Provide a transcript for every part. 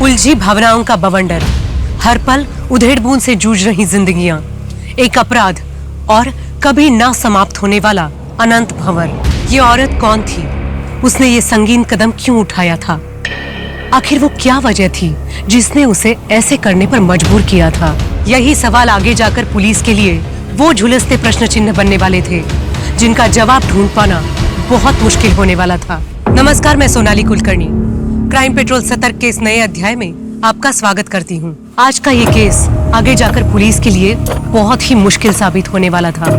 उलझी भावनाओं का बवंडर, हर पल उधेड़ बूंद से जूझ रही जिंदगियां, एक अपराध और कभी ना समाप्त होने वाला अनंत भंवर। ये औरत कौन थी? उसने ये संगीन कदम क्यों उठाया था? आखिर वो क्या वजह थी जिसने उसे ऐसे करने पर मजबूर किया था? यही सवाल आगे जाकर पुलिस के लिए वो झुलसते प्रश्न चिन्ह बनने वाले थे, जिनका जवाब ढूंढ पाना बहुत मुश्किल होने वाला था। नमस्कार, मैं सोनाली कुलकर्णी क्राइम पेट्रोल सतर्क के इस नए अध्याय में आपका स्वागत करती हूँ। आज का ये केस आगे जाकर पुलिस के लिए बहुत ही मुश्किल साबित होने वाला था।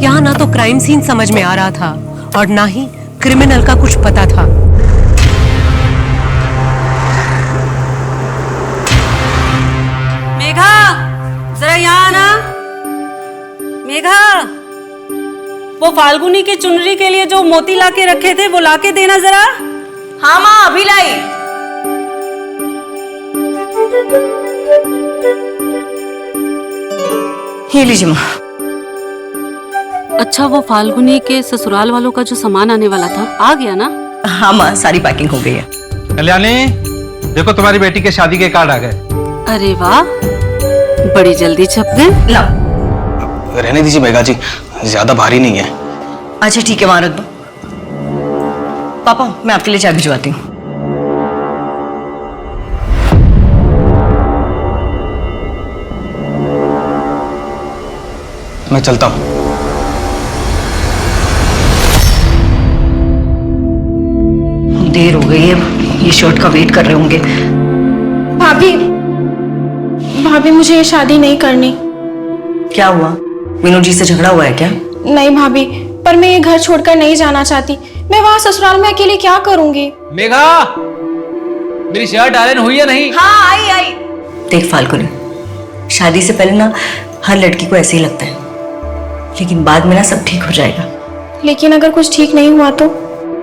यहाँ ना तो क्राइम सीन समझ में आ रहा था और ना ही क्रिमिनल का कुछ पता था। मेघा, जरा यहाँ आना। मेघा, वो फाल्गुनी की चुनरी के लिए जो मोती लाके रखे थे वो लाके देना जरा। हाँ माँ, अभी लाई। ये लीजिए माँ। अच्छा, वो फाल्गुनी के ससुराल वालों का जो सामान आने वाला था आ गया ना? हाँ माँ, सारी पैकिंग हो गई है। कल्याणी, देखो तुम्हारी बेटी के शादी के कार्ड आ गए। अरे वाह, बड़ी जल्दी छप गए। लाओ। रहने दीजिए मेघा जी, ज्यादा भारी नहीं है। अच्छा ठीक है, वहां रख दो। पापा, मैं आपके लिए चाय भिजवाती हूँ। मैं चलता हूँ। देर हो गई है, ये शर्ट का वेट कर रहे होंगे। भाभी, भाभी मुझे ये शादी नहीं करनी। क्या हुआ? मीनू जी से झगड़ा हुआ है क्या? नहीं भाभी, पर मैं ये घर छोड़कर नहीं जाना चाहती। मैं वहाँ ससुराल में अकेले क्या करूँगी? मेघा, मेरी शर्ट आयरन हुई है नहीं? हाँ, आई। देख फाल्गुनी, शादी से पहले ना हर लड़की को ऐसे ही लगता है, लेकिन बाद में ना सब ठीक हो जाएगा। लेकिन अगर कुछ ठीक नहीं हुआ तो?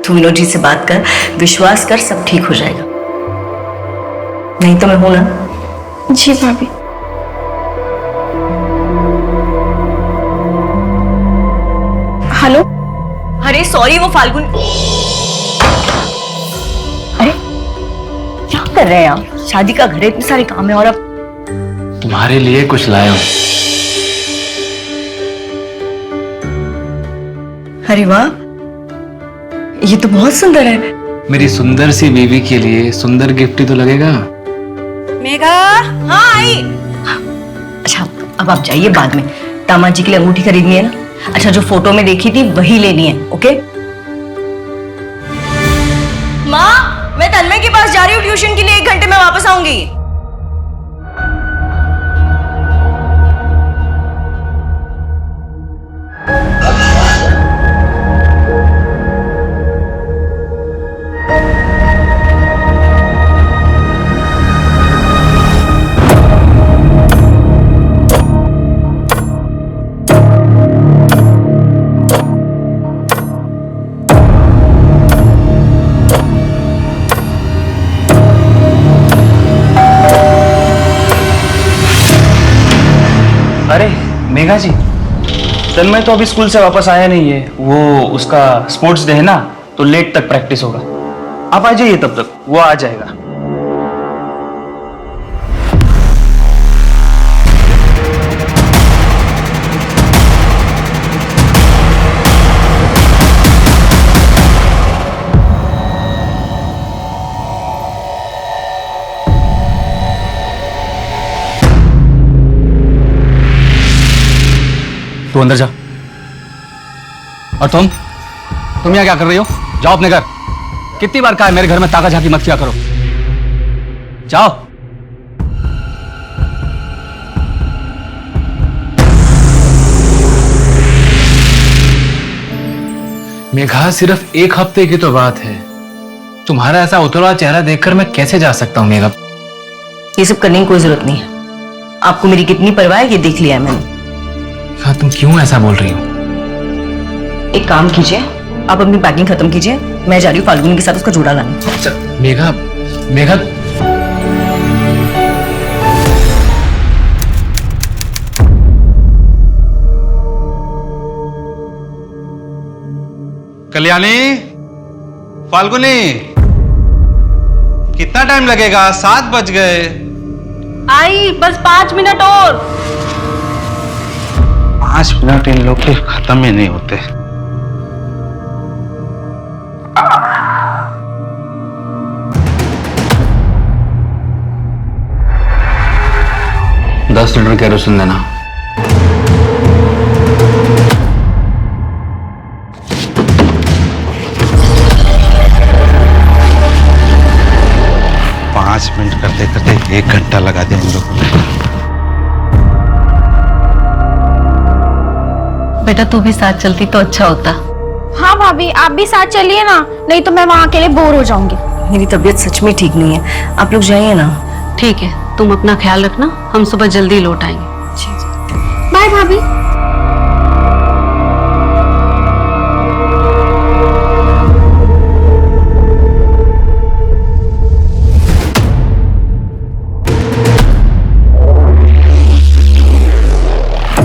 तू मीनू जी से बात कर, विश्वास कर, सब ठीक हो जाएगा। नहीं तो मैं हूं ना। जी भाभी। हेलो। अरे सॉरी, वो फाल्गुन। अरे क्या कर रहे हैं आप? शादी का घर है, इतने सारे काम है और अब तुम्हारे लिए कुछ लाया हूँ। अरे वाह, ये तो बहुत सुंदर है। मेरी सुंदर सी बीवी के लिए सुंदर गिफ्ट ही तो लगेगा। मेघा, हाँ आई। अच्छा, अब आप जाइए, बाद में दामाद जी के लिए अंगूठी खरीदनी है ना। अच्छा, जो फोटो में देखी थी वही लेनी है, ओके? माँ, मैं तन्मय के पास जा रही हूँ ट्यूशन के लिए, 1 घंटे में वापस आऊंगी। अरे मेघा जी, तन्मय तो अभी स्कूल से वापस आया नहीं है। वो उसका स्पोर्ट्स डे है ना, तो लेट तक प्रैक्टिस होगा। आप आ जाइए, तब तक वो आ जाएगा। तू अंदर जा। और तुम यहाँ क्या कर रही हो? जाओ अपने घर। कितनी बार कहा है मेरे घर में ताका झाकी मत किया करो। जाओ। मेघा, सिर्फ 1 हफ्ते की तो बात है। तुम्हारा ऐसा उतरा चेहरा देखकर मैं कैसे जा सकता हूँ मेघा? ये सब करने की कोई जरूरत नहीं है। आपको मेरी कितनी परवाह है ये देख लिया है मैंने। हाँ, तुम क्यों ऐसा बोल रही हो? एक काम कीजिए, आप अपनी पैकिंग खत्म कीजिए, मैं जा रही हूँ फाल्गुनी के साथ उसका जोड़ा लाने। मेघा, मेघा, कल्याणी, फाल्गुनी, कितना टाइम लगेगा? 7 बज गए। आई बस 5 मिनट और। 5 मिनट इन लोग के खत्म ही नहीं होते। दस लीटर केरोसिन देना। पांच मिनट करते करते 1 घंटा लगा दिया इन लोगों ने। बेटा तू भी साथ चलती तो अच्छा होता। हाँ भाभी, आप भी साथ चलिए ना, नहीं तो मैं वहाँ अकेले बोर हो जाऊंगी। मेरी तबीयत सच में ठीक नहीं है, आप लोग जाइए ना। ठीक है, तुम अपना ख्याल रखना, हम सुबह जल्दी लौट आएंगे। बाय भाभी।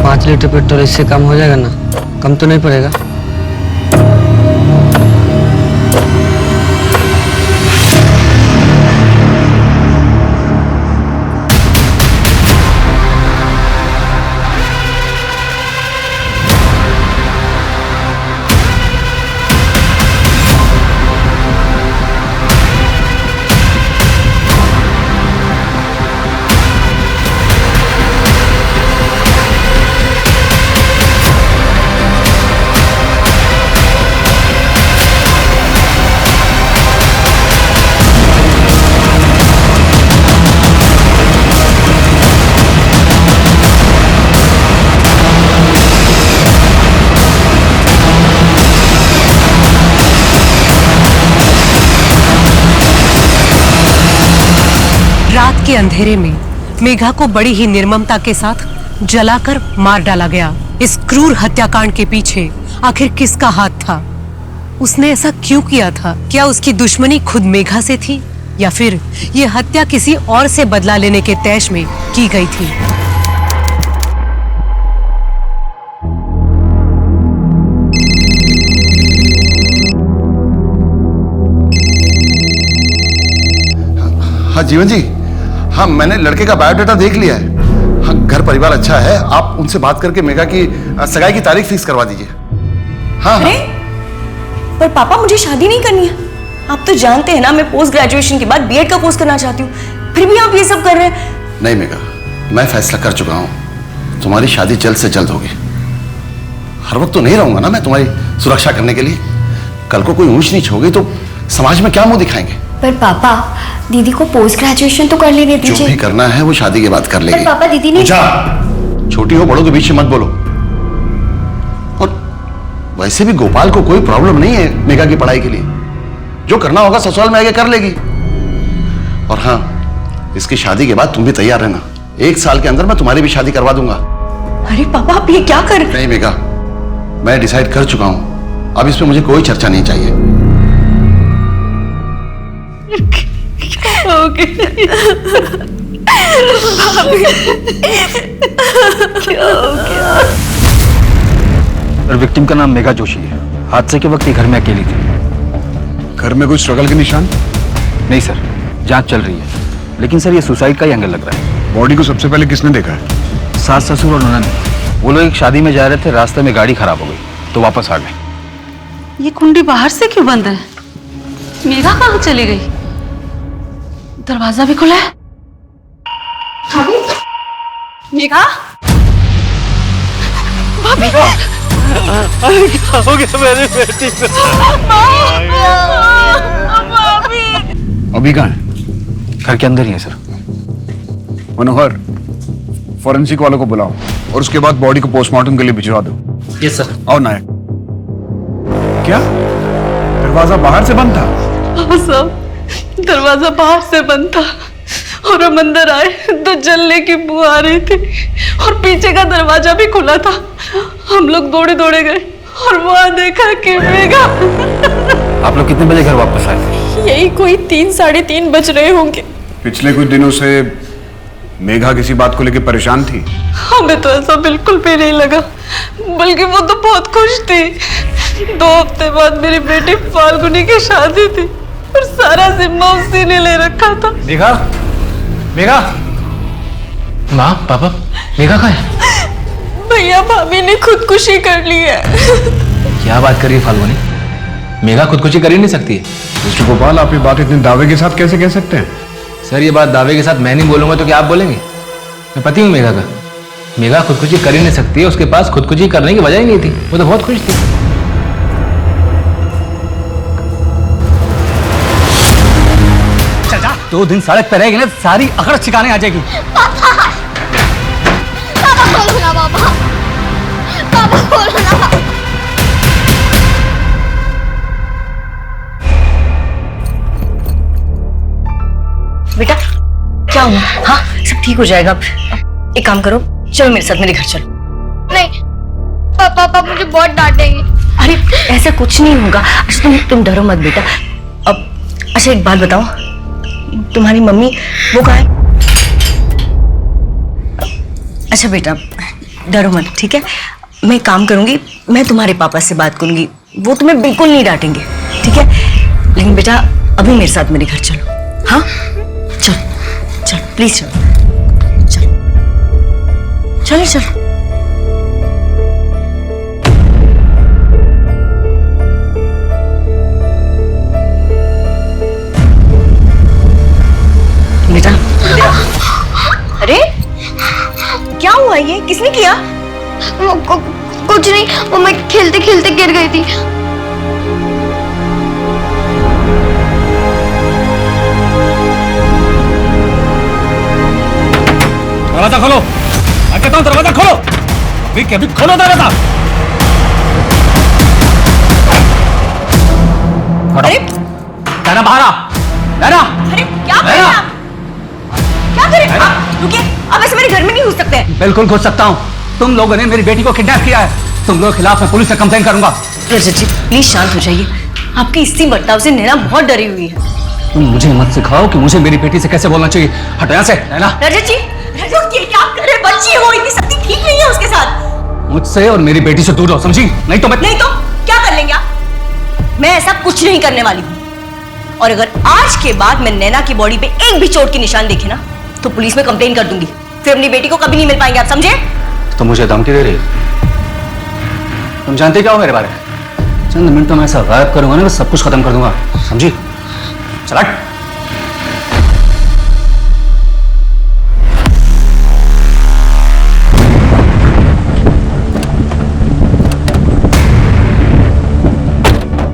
पाँच लीटर पेट्रोल इससे कम हो जाएगा ना? कम तो नहीं पड़ेगा? रात के अंधेरे में मेघा को बड़ी ही निर्ममता के साथ जलाकर मार डाला गया। इस क्रूर हत्याकांड के पीछे आखिर किसका हाथ था? उसने ऐसा क्यों किया था? क्या उसकी दुश्मनी खुद मेघा से थी या फिर ये हत्या किसी और से बदला लेने के तैश में की गई थी? हाँ जीवन जी, हाँ मैंने लड़के का बायोडाटा देख लिया है। हाँ घर परिवार अच्छा है, आप उनसे बात करके मेघा की सगाई की तारीख फिक्स करवा दीजिए। हाँ अरे पर पापा मुझे शादी नहीं करनी है। आप तो जानते हैं ना मैं पोस्ट ग्रेजुएशन के बाद बीएड का कोर्स करना चाहती हूँ, फिर भी आप ये सब कर रहे हैं। नहीं मेघा, मैं फैसला कर चुका हूँ, तुम्हारी शादी जल्द से जल्द होगी। हर वक्त तो नहीं रहूंगा ना मैं तुम्हारी सुरक्षा करने के लिए। कल को कोई ऊंच नीच हो गई तो समाज में क्या मुंह दिखाएंगे? पर पापा दीदी को पोस्ट ग्रेजुएशन तो कर लेने जो दीजिए। भी करना है वो शादी के बाद कर लेगी। पर पापा दीदी ने छोटी हो बड़ों के बीच में मत बोलो। और वैसे भी गोपाल को कोई प्रॉब्लम नहीं है मेघा की पढ़ाई के लिए, जो करना होगा ससुराल में आके कर लेगी। और हाँ, इसकी शादी के बाद तुम भी तैयार रहना, 1 साल के अंदर मैं तुम्हारी भी शादी करवा दूंगा। अरे पापा आप ये क्या कर? नहीं मेघा, मैं डिसाइड कर चुका हूं, अब इसमें मुझे कोई चर्चा नहीं चाहिए। और विक्टिम का नाम मेघा जोशी है। हादसे के वक्त ये घर में अकेली थी। घर में कोई स्ट्रगल के निशान? नहीं सर, जांच चल रही है, लेकिन सर ये सुसाइड का ही एंगल लग रहा है। बॉडी को सबसे पहले किसने देखा है? सास ससुर और ननद। वो लोग एक शादी में जा रहे थे, रास्ते में गाड़ी खराब हो गई तो वापस आ गए। ये कुंडी बाहर से क्यों बंद है? मेघा कहाँ चली गई? दरवाजा भी खुला है। मेघा, भाभी हो गया मेरी बेटी को? अभी कहाँ है? घर के अंदर ही है सर। मनोहर, फॉरेंसिक वालों को बुलाओ और उसके बाद बॉडी को पोस्टमार्टम के लिए भिजवा दो। Yes sir. और नायक, क्या दरवाजा बाहर से बंद था? हाँ साहब, दरवाजा बाहर से बंद था और हम अंदर आए तो जलने की बू आ रही थी और पीछे का दरवाजा भी खुला था। हम लोग दौड़े दौड़े गए और वहां देखा कि मेघा। आप लोग कितने बजे घर वापस आए थे? यही कोई 3 साढ़े 3 बज रहे होंगे। पिछले कुछ दिनों से मेघा किसी बात को लेकर परेशान थी? हमें तो ऐसा बिल्कुल भी नहीं लगा, बल्कि वो तो बहुत खुश थी। 2 हफ्ते बाद मेरी बेटी फाल्गुनी की शादी थी और सारा जिम्मा उसी ने ले रखा था। मेघा, मेघा, माँ, पापा, मेघा कहाँ है? भैया भाभी ने खुदकुशी कर ली है। क्या बात कर रही है फाल्गुनी? मेघा खुदकुशी कर ही नहीं सकती है। मिस्टर गोपाल, आप ये बात इतने दावे के साथ कैसे कह सकते हैं? सर, ये बात दावे के साथ मैं नहीं बोलूंगा तो क्या आप बोलेंगे? मैं पति हूँ मेघा का। मेघा खुदकुशी कर ही नहीं सकती है, उसके पास खुदकुशी करने की वजह ही नहीं थी, वो तो बहुत खुश थी। चाचा, 2 दिन सड़क पे रहेगी ना सारी अकड़ छिकाने आ जाएगी। पापा खोलो ना, पापा खोलो ना। बेटा क्या हुआ? हाँ, सब ठीक हो जाएगा। एक काम करो, चलो मेरे साथ मेरे घर चलो। नहीं पापा मुझे बहुत डांटेंगे। अरे ऐसा कुछ नहीं होगा। अच्छा तुम डरो मत बेटा। अब अच्छा एक बात बताओ, तुम्हारी मम्मी वो कहाँ है? अच्छा बेटा डरो मत, ठीक है? मैं काम करूंगी, मैं तुम्हारे पापा से बात करूंगी, वो तुम्हें बिल्कुल नहीं डांटेंगे, ठीक है? लेकिन बेटा अभी मेरे साथ मेरे घर चलो। हाँ चलो चलो प्लीज चलो चलो चलो चलो। बेटा अरे क्या हुआ? ये किसने किया? कुछ नहीं, वो मैं खेलते खेलते गिर गई थी। दरवाजा खोलो, मैं कहता हूँ दरवाजा खोलो, अभी के अभी खोलो दरवाजा। अरे नैना बाहर आ, नैना। अरे क्या कर रहे हैं आप? क्या कर रहे हैं आप? रुकिए, आप ऐसे मेरे घर में नहीं घुस सकते। बिल्कुल घुस सकता हूँ। तुम लोगों ने मेरी बेटी को किडनैप किया है, तुम लोगों के खिलाफ मैं पुलिस से कंप्लेन करूंगा। रजत जी प्लीज शांत हो जाइए, आपकी इसी बर्ताव से नैना बहुत डरी हुई है। तुम मुझे मत सिखाओ कि मुझे मेरी बेटी से कैसे बोलना चाहिए। हटो यहाँ से नैना। रजत जी रुकिए, क्या कर रहे हैं? बच्ची है वो, इतनी सख्ती ठीक नहीं है उसके साथ। मुझसे और मेरी बेटी से दूर रहो, समझी? नहीं तो क्या कर लेंगे आप? मैं ऐसा कुछ नहीं करने वाली हूँ, और अगर आज के बाद मैं नैना की बॉडी पे एक भी चोट के निशान देखे ना तो पुलिस में कंप्लेन कर दूंगी, फिर अपनी बेटी को कभी नहीं मिल पाएंगे, आप समझे? तुम मुझे धमकी दे रही हो? तुम जानते क्या हो मेरे बारे में? चंद मिनटों में ऐसा गायब करूंगा ना, मैं सब कुछ खत्म कर दूंगा, समझी? चला।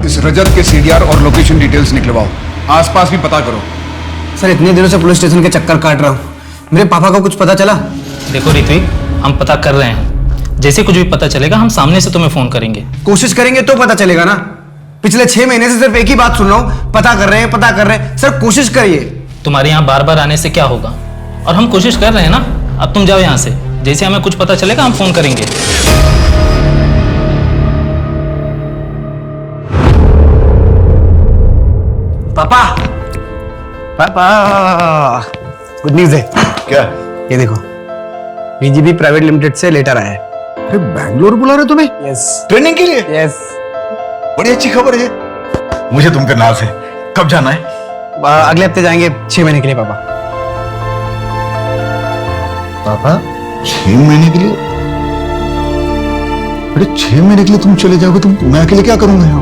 इस रजत के सीडीआर और लोकेशन डिटेल्स निकलवाओ, आसपास भी पता करो। सर इतने दिनों से पुलिस स्टेशन के चक्कर काट रहा हूँ, मेरे पापा को कुछ पता चला? देखो ऋत्विक, हम पता कर रहे हैं, जैसे कुछ भी पता चलेगा हम सामने से तुम्हें फोन करेंगे। कोशिश करेंगे तो पता चलेगा ना। पिछले 6 महीने से सिर्फ एक ही बात सुन रहा हूँ, पता कर रहे हैं। सर कोशिश करिए। तुम्हारे यहाँ बार बार आने से क्या होगा, और हम कोशिश कर रहे हैं ना। अब तुम जाओ यहाँ से, जैसे हमें कुछ पता चलेगा हम फोन करेंगे। पापा गुड न्यूज है। क्या? ये देखो, बीजीबी प्राइवेट लिमिटेड से लेटर आया है। अरे बैंगलोर बुला रहे तुम्हें? यस। ट्रेनिंग के लिए? यस। बड़ी अच्छी खबर है, मुझे तुम पे नाज है। कब जाना है? अगले हफ्ते जाएंगे 6 महीने के लिए पापा। पापा 6 महीने के लिए? अरे 6 महीने के लिए तुम चले जाओगे, मैं अकेले क्या करूंगा यहाँ?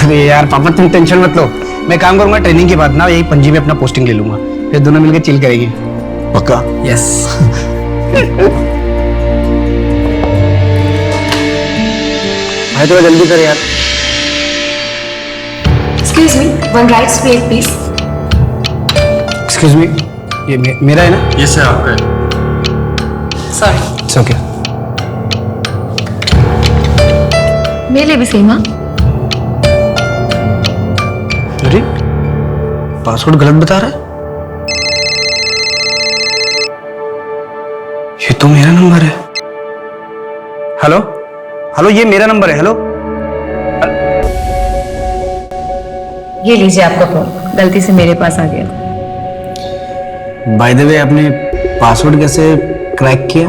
अरे यार पापा तुम टेंशन मत लो, मैं काम करूंगा, ट्रेनिंग के बाद ना यही पणजी में अपना पोस्टिंग ले लूंगा, फिर दोनों मिलकर चिल करेंगे। पक्का? यस। भाई थोड़ा जल्दी कर यार। Excuse me, one rice plate please. Excuse me, ये मेरा है ना? ये सर आपका है। Sorry. It's okay. मेरे लिए भी सही माँ। अरे पासवर्ड गलत बता रहा है। ये तो मेरा नंबर है। हेलो हेलो, ये मेरा नंबर है। हेलो ये लीजिए आपका फोन, गलती से मेरे पास आ गया। बाय द वे, आपने पासवर्ड कैसे क्रैक किया?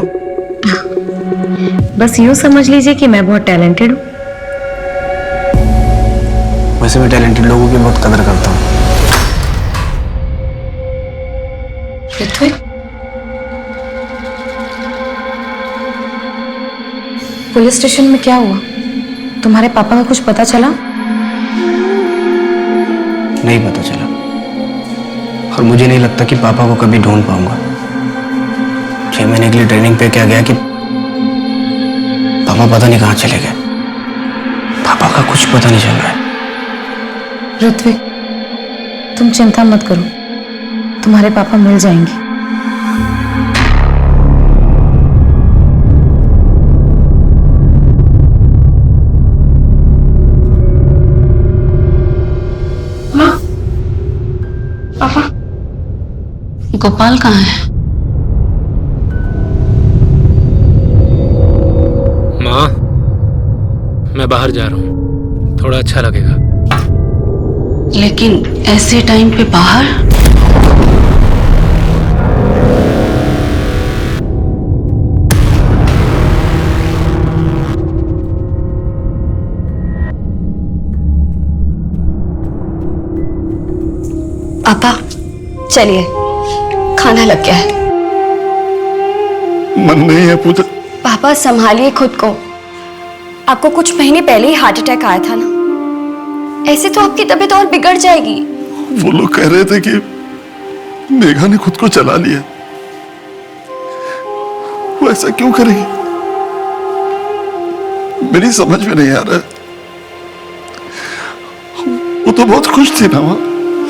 बस यूं समझ लीजिए कि मैं बहुत टैलेंटेड हूँ। वैसे मैं टैलेंटेड लोगों की बहुत कदर करता हूँ। ऋत्विक, पुलिस स्टेशन में क्या हुआ? तुम्हारे पापा का कुछ पता चला? नहीं पता चला, और मुझे नहीं लगता कि पापा को कभी ढूंढ पाऊंगा। 6 महीने के लिए ट्रेनिंग पे क्या गया कि पापा पता नहीं कहाँ चले गए। पापा का कुछ पता नहीं चल रहा है। ऋत्विक, तुम चिंता मत करो, तुम्हारे पापा मिल जाएंगे। गोपाल कहाँ है? माँ, मैं बाहर जा रहा हूँ, थोड़ा अच्छा लगेगा। लेकिन ऐसे टाइम पे बाहर? पापा चलिए, खाना लग गया है। मन नहीं है पूजा। पापा संभालिए खुद को, आपको कुछ महीने पहले ही हार्ट अटैक आया था ना, ऐसे तो आपकी तबीयत और बिगड़ जाएगी। वो लोग कह रहे थे कि मेघा ने खुद को चला लिया। वो ऐसा क्यों करेगी? मेरी समझ में नहीं आ रहा। वो तो बहुत खुश थी ना मां,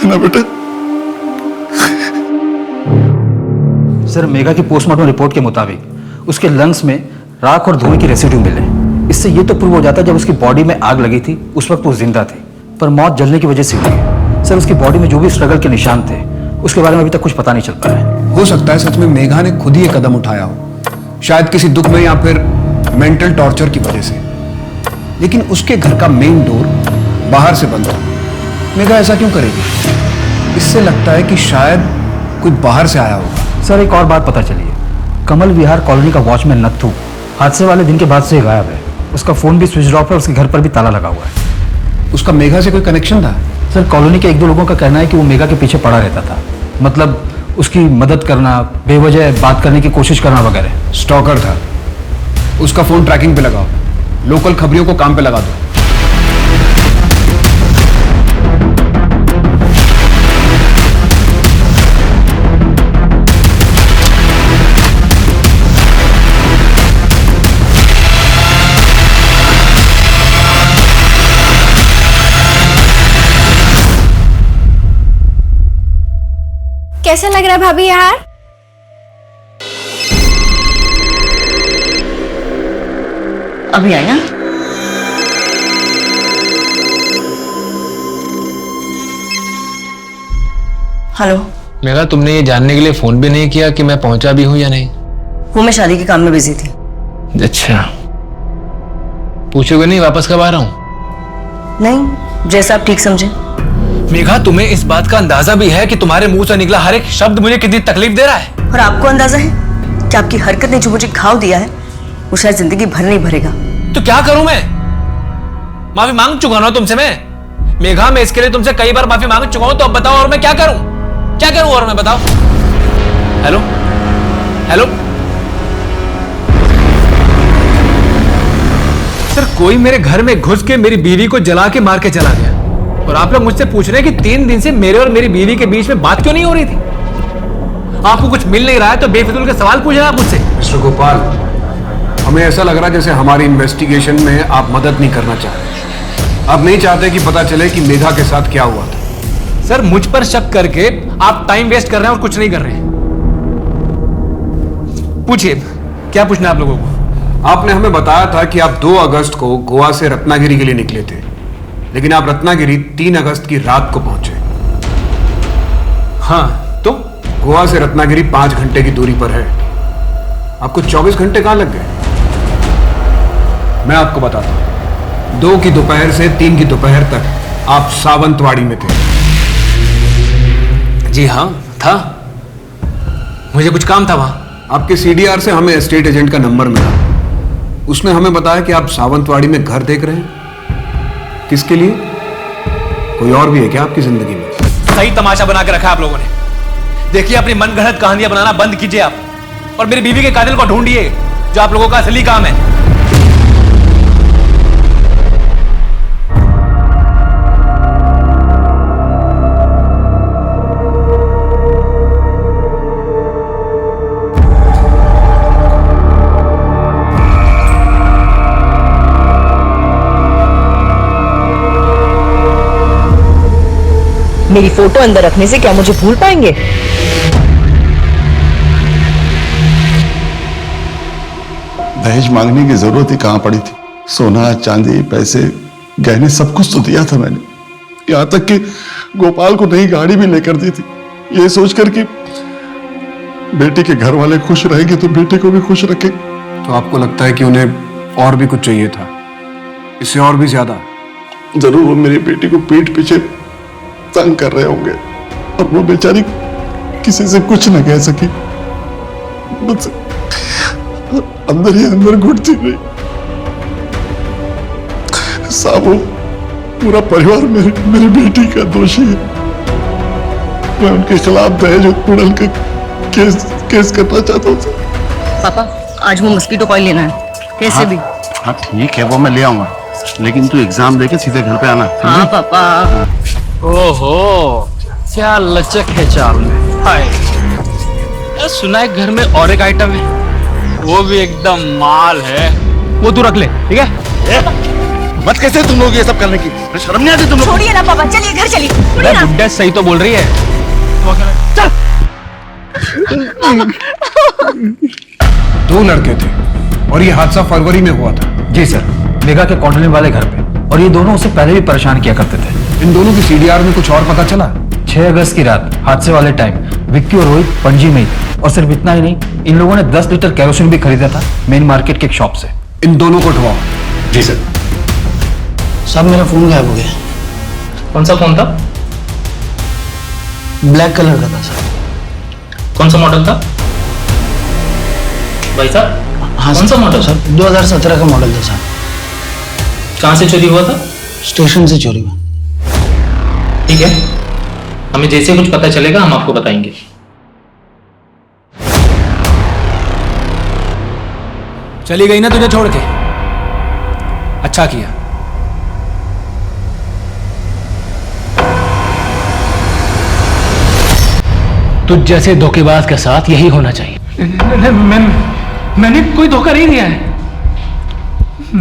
है ना बेटा? सर, मेघा की पोस्टमार्टम रिपोर्ट के मुताबिक उसके लंग्स में राख और धुएं की रेसिड्यू मिले। इससे ये तो प्रूव हो जाता है जब उसकी बॉडी में आग लगी थी उस वक्त वो जिंदा थी, पर मौत जलने की वजह से हुई है। सर, उसकी बॉडी में जो भी स्ट्रगल के निशान थे उसके बारे में अभी तक कुछ पता नहीं चल पाया है। हो सकता है सच में मेघा ने खुद ही ये कदम उठाया हो, शायद किसी दुख में या फिर मेंटल टॉर्चर की वजह से। लेकिन उसके घर का मेन डोर बाहर से बंद था। मेघा ऐसा क्यों करेगी? इससे लगता है कि शायद कोई बाहर से आया होगा। सर, एक और बात पता चली है। कमल विहार कॉलोनी का वॉचमैन नत्थू हादसे वाले दिन के बाद से गायब है। उसका फोन भी स्विच ऑफ है, उसके घर पर भी ताला लगा हुआ है। उसका मेघा से कोई कनेक्शन था? सर, कॉलोनी के 1-2 लोगों का कहना है कि वो मेघा के पीछे पड़ा रहता था, मतलब उसकी मदद करना, बेवजह बात करने की कोशिश करना वगैरह। स्टॉकर था। उसका फोन ट्रैकिंग पे लगाओ, लोकल खबरियों को काम पे लगा दो। कैसा लग रहा है भाभी यार? अभी आया? हेलो मेघा, तुमने ये जानने के लिए फोन भी नहीं किया कि मैं पहुंचा भी हूं या नहीं? वो मैं शादी के काम में बिजी थी। अच्छा, पूछोगे नहीं वापस कब आ रहा हूं? नहीं, जैसा आप ठीक समझे। मेघा, तुम्हें इस बात का अंदाजा भी है कि तुम्हारे मुंह से निकला हर एक शब्द मुझे कितनी तकलीफ दे रहा है? और आपको अंदाजा है कि आपकी हरकत ने जो मुझे घाव दिया है वो शायद जिंदगी भर नहीं भरेगा। तो क्या करूं मैं? माफी मांग चुका ना तुमसे मैं। मेघा, मैं इसके लिए तुमसे कई बार माफी मांग चुका हूं, तो अब बताओ और मैं क्या करूं? क्या करूं और मैं, बताओ। हेलो हेलो सर, कोई मेरे घर में घुस के मेरी बीवी को जला के मार के चला गया, और आप लोग मुझसे पूछ रहे हैं कि 3 दिन से मेरे और मेरी बीवी के बीच में बात क्यों नहीं हो रही थी? आपको कुछ मिल नहीं रहा है तो बेफिजूल के सवाल पूछ रहे हैं आप मुझसे। मिस्टर गोपाल, हमें ऐसा लग रहा है जैसे हमारी इन्वेस्टिगेशन में आप मदद नहीं करना चाह रहे। आप नहीं चाहते कि पता चले कि मेघा के साथ क्या हुआ था। सर, मुझ पर शक करके आप टाइम वेस्ट कर रहे हैं और कुछ नहीं कर रहे हैं। पूछिए, क्या पूछना है आप लोगों को? आपने हमें बताया था कि आप 2 अगस्त को गोवा से रत्नागिरी के लिए निकले थे, लेकिन आप रत्नागिरी 3 अगस्त की रात को पहुंचे। हाँ, तो गोवा से रत्नागिरी 5 घंटे की दूरी पर है। आपको 24 घंटे कहां लग गए? मैं आपको बताता हूं। 2 की दोपहर से 3 की दोपहर तक आप सावंतवाड़ी में थे। जी हाँ, था। मुझे कुछ काम था वहां। आपके सीडीआर से हमें एस्टेट एजेंट का नंबर मिला। उसने हमें बताया कि आप सावंतवाड़ी में घर देख रहे हैं। किसके लिए? कोई और भी है क्या आपकी जिंदगी में? सही तमाशा बना के रखा आप लोगों ने। देखिए, अपनी मनगढ़ंत कहानियां बनाना बंद कीजिए आप और मेरी बीवी के कातिल को ढूंढिए, जो आप लोगों का असली काम है। मेरी फोटो अंदर रखने से क्या मुझे भूल पाएंगे? दहेज मांगने की जरूरत ही कहां पड़ी थी? सोना, चांदी, पैसे, गहने सब कुछ तो दिया था मैंने। यहां तक कि गोपाल को नई गाड़ी भी लेकर दी थी, ये सोचकर कि बेटी के घर वाले खुश रहेंगे तो बेटे को भी खुश रखेंगे। तो आपको लगता है कि उन्हें और भी कुछ चाहिए था, इससे और भी ज्यादा? जरूर वो मेरी बेटी को पीठ पीछे तंग कर रहे होंगे और वो बेचारी किसी से कुछ न कह सकी, बस अंदर ही अंदर घुटती रही। साबू, पूरा परिवार मेरी बेटी का दोषी है। मैं उनके खिलाफ दहेज उत्पीड़न का केस करना चाहता हूँ। पापा, आज वो मस्कीटो कॉइल लेना है, कैसे भी। हाँ ठीक है, वो मैं ले आऊंगा, लेकिन तू एग्जाम देके सीधे घर पे आना। हाँ पापा। ओहो, क्या लचक है चाल में। हाय, सुना है घर में और एक आइटम है, वो भी एकदम माल है। वो तू रख ले, ठीक है? मत कैसे तुम लोग ये सब करने की, शर्म नहीं आती तुम लोग? छोड़िए ना पापा, चलिए घर चलिए। बुड्ढा सही तो बोल रही है। चल। 2 लड़के थे और ये हादसा फरवरी में हुआ था। जी सर, मेगा के कॉलोनी वाले घर पे, और ये दोनों उससे पहले भी परेशान किया करते थे। इन दोनों की सीडीआर में कुछ और पता चला? 6 अगस्त की रात हादसे वाले टाइम विक्की और रोहित पणजी में ही थे। और सिर्फ इतना ही नहीं, इन लोगों ने 10 लीटर केरोसिन भी खरीदा था मेन मार्केट के एक शॉप से। इन दोनों को उठवाओ। जी सर। साहब, मेरा फोन गायब हो गया। कौन सा फोन था? ब्लैक कलर का था सर। कौन सा मॉडल था भाई साहब? हाँ, कौन सा मॉडल सर? 2017 का मॉडल था सर। कहाँ से चोरी हुआ था? स्टेशन से चोरी हुआ। ठीक है, हमें जैसे कुछ पता चलेगा हम आपको बताएंगे। चली गई ना तुझे छोड़ के? अच्छा किया। तुझ जैसे धोखेबाज के साथ यही होना चाहिए। मैंने कोई धोखा नहीं दिया है।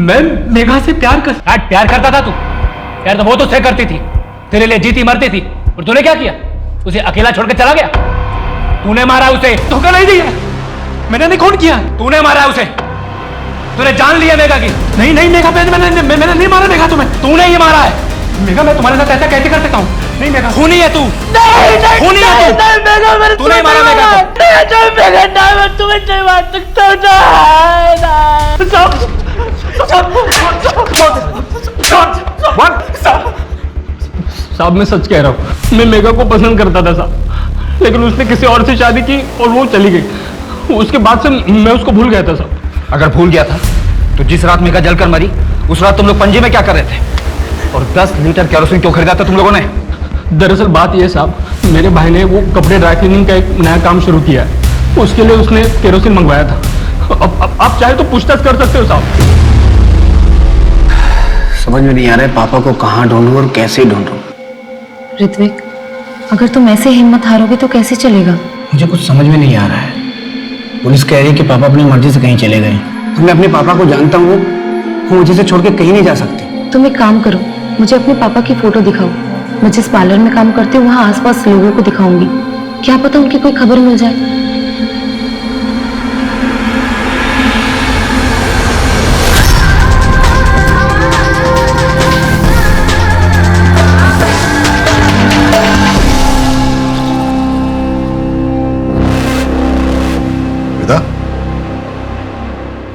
मैं मेघा से प्यार करता था। तू प्यार तो वो तो से करती थी, तेरे लिए जीती मरती थी, और तूने क्या किया? उसे अकेला छोड़ के चला गया। तूने मारा उसे, धोखा नहीं दिया। मैंने नहीं, खून किया। तूने मारा उसे, तूने जान लिया मेघा की। नहीं मेघा, मैंने नहीं मारा मेघा तुम्हें। तूने ही मारा है मेघा। मैं तुम्हारे साथ ऐसा कैसे कर सकता हूँ? नहीं मेघा, खूनी है तू। नहीं खूनी है तू। मेघा, तूने मारा मेघा को। मैं तुम्हें नहीं मार सकता। साहब, मैं सच कह रहा हूँ, मैं मेघा को पसंद करता था साहब, लेकिन उसने किसी और से शादी की और वो चली गई। उसके बाद से मैं उसको भूल गया था साहब। अगर भूल गया था तो जिस रात मेगा जलकर मरी, उस रात तुम लोग पणजी में क्या कर रहे थे? और 10 लीटर केरोसिन क्यों खरीदा था तुम लोगों ने? दरअसल बात यह साहब, मेरे भाई ने वो कपड़े ड्राई क्लीनिंग का एक नया काम शुरू किया है, उसके लिए उसने केरोसिन मंगवाया था। अब आप चाहे तो पूछताछ कर सकते हो साहब। समझ में नहीं आ रहा है पापा को कहाँ ढूंढूं और कैसे ढूंढूं। ऋत्विक, अगर तुम ऐसे हिम्मत हारोगे तो कैसे चलेगा? मुझे कुछ समझ में नहीं आ रहा है। पुलिस कह रही है कि पापा अपनी मर्जी से कहीं चले गए। मैं अपने पापा को जानता हूँ, वो मुझे से छोड़ के कहीं नहीं जा सकते। तुम एक काम करो, मुझे अपने पापा की फोटो दिखाओ। मैं जिस पार्लर में काम करती हूँ वहाँ आसपास लोगों को दिखाऊंगी, क्या पता उनकी कोई खबर मिल जाए।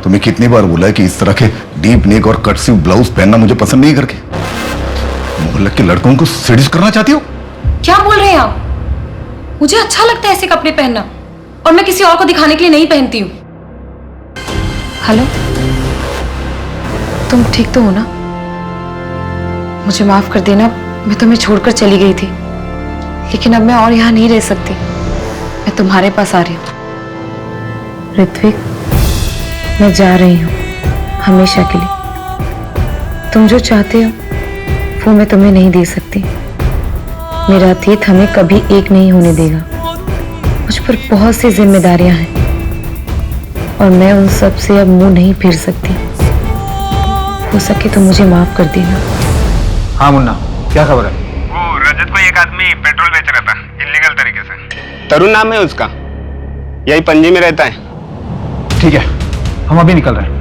तुम्हें कितनी बार बोला है कि इस तरह के डीप नेक और कट स्लीव ब्लाउज पहनना मुझे पसंद नहीं करके? मोहल्ले के लड़कों को सेड्यूस करना चाहती हो? क्या बोल रहे हैं आप? मुझे अच्छा लगता है ऐसे कपड़े पहनना, और मैं किसी और को दिखाने के लिए नहीं पहनती हूँ। हेलो, तुम ठीक तो हो ना? मुझे माफ कर देना, मैं तुम्हें छोड़कर चली गई थी, लेकिन अब मैं और यहाँ नहीं रह सकती। मैं तुम्हारे पास आ रही हूँ। ऋत्विक, मैं जा रही हूँ हमेशा के लिए। तुम जो चाहते हो वो मैं तुम्हें नहीं दे सकती। मेरा अतीत हमें कभी एक नहीं होने देगा। मुझ पर बहुत सी जिम्मेदारियां हैं और मैं उन सब से अब मुंह नहीं फेर सकती। हो सके तो मुझे माफ कर देना। हाँ मुन्ना, क्या खबर है? वो रजत को एक आदमी पेट्रोल बेच रहा था इलीगल तरीके से। तरुण नाम है उसका, यही पणजी में रहता है। ठीक है, हम अभी निकल रहे हैं।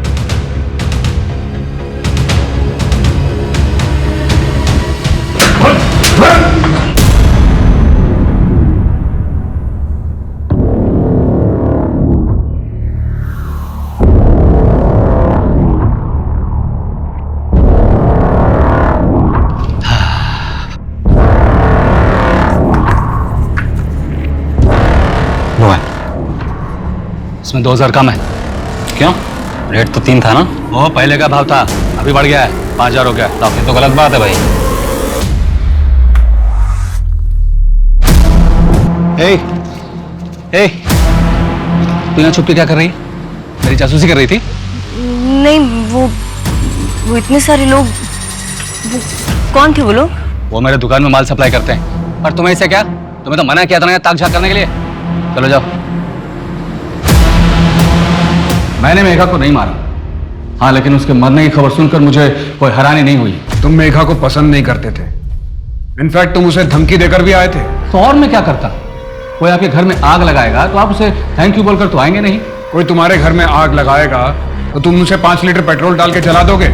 इसमें 2000 कम है। क्यों? रेट तो 3 था ना? वो पहले का भाव था, अभी बढ़ गया है, 5000 हो गया। तो तो गलत बात है भाई। ए, तू यहाँ छुप के क्या कर रही है? मेरी जासूसी कर रही थी? नहीं, वो इतने सारे लोग, वो कौन थे वो लोग? वो मेरे दुकान में माल सप्लाई करते हैं। पर तुम्हें इससे क्या? तुम्हें तो मना किया था ना ताक झाक करने के लिए। चलो जाओ। मैंने मेघा को नहीं मारा, हाँ, लेकिन उसके मरने की खबर सुनकर मुझे कोई हैरानी नहीं हुई। तुम मेघा को पसंद नहीं करते थे, इनफैक्ट तुम उसे धमकी देकर भी आए थे। तो और मैं क्या करता? कोई आपके घर में आग लगाएगा तो आप उसे थैंक यू बोलकर तो आएंगे नहीं। कोई तुम्हारे घर में आग लगाएगा तो तुम उसे 5 लीटर पेट्रोल डाल के जला दोगे।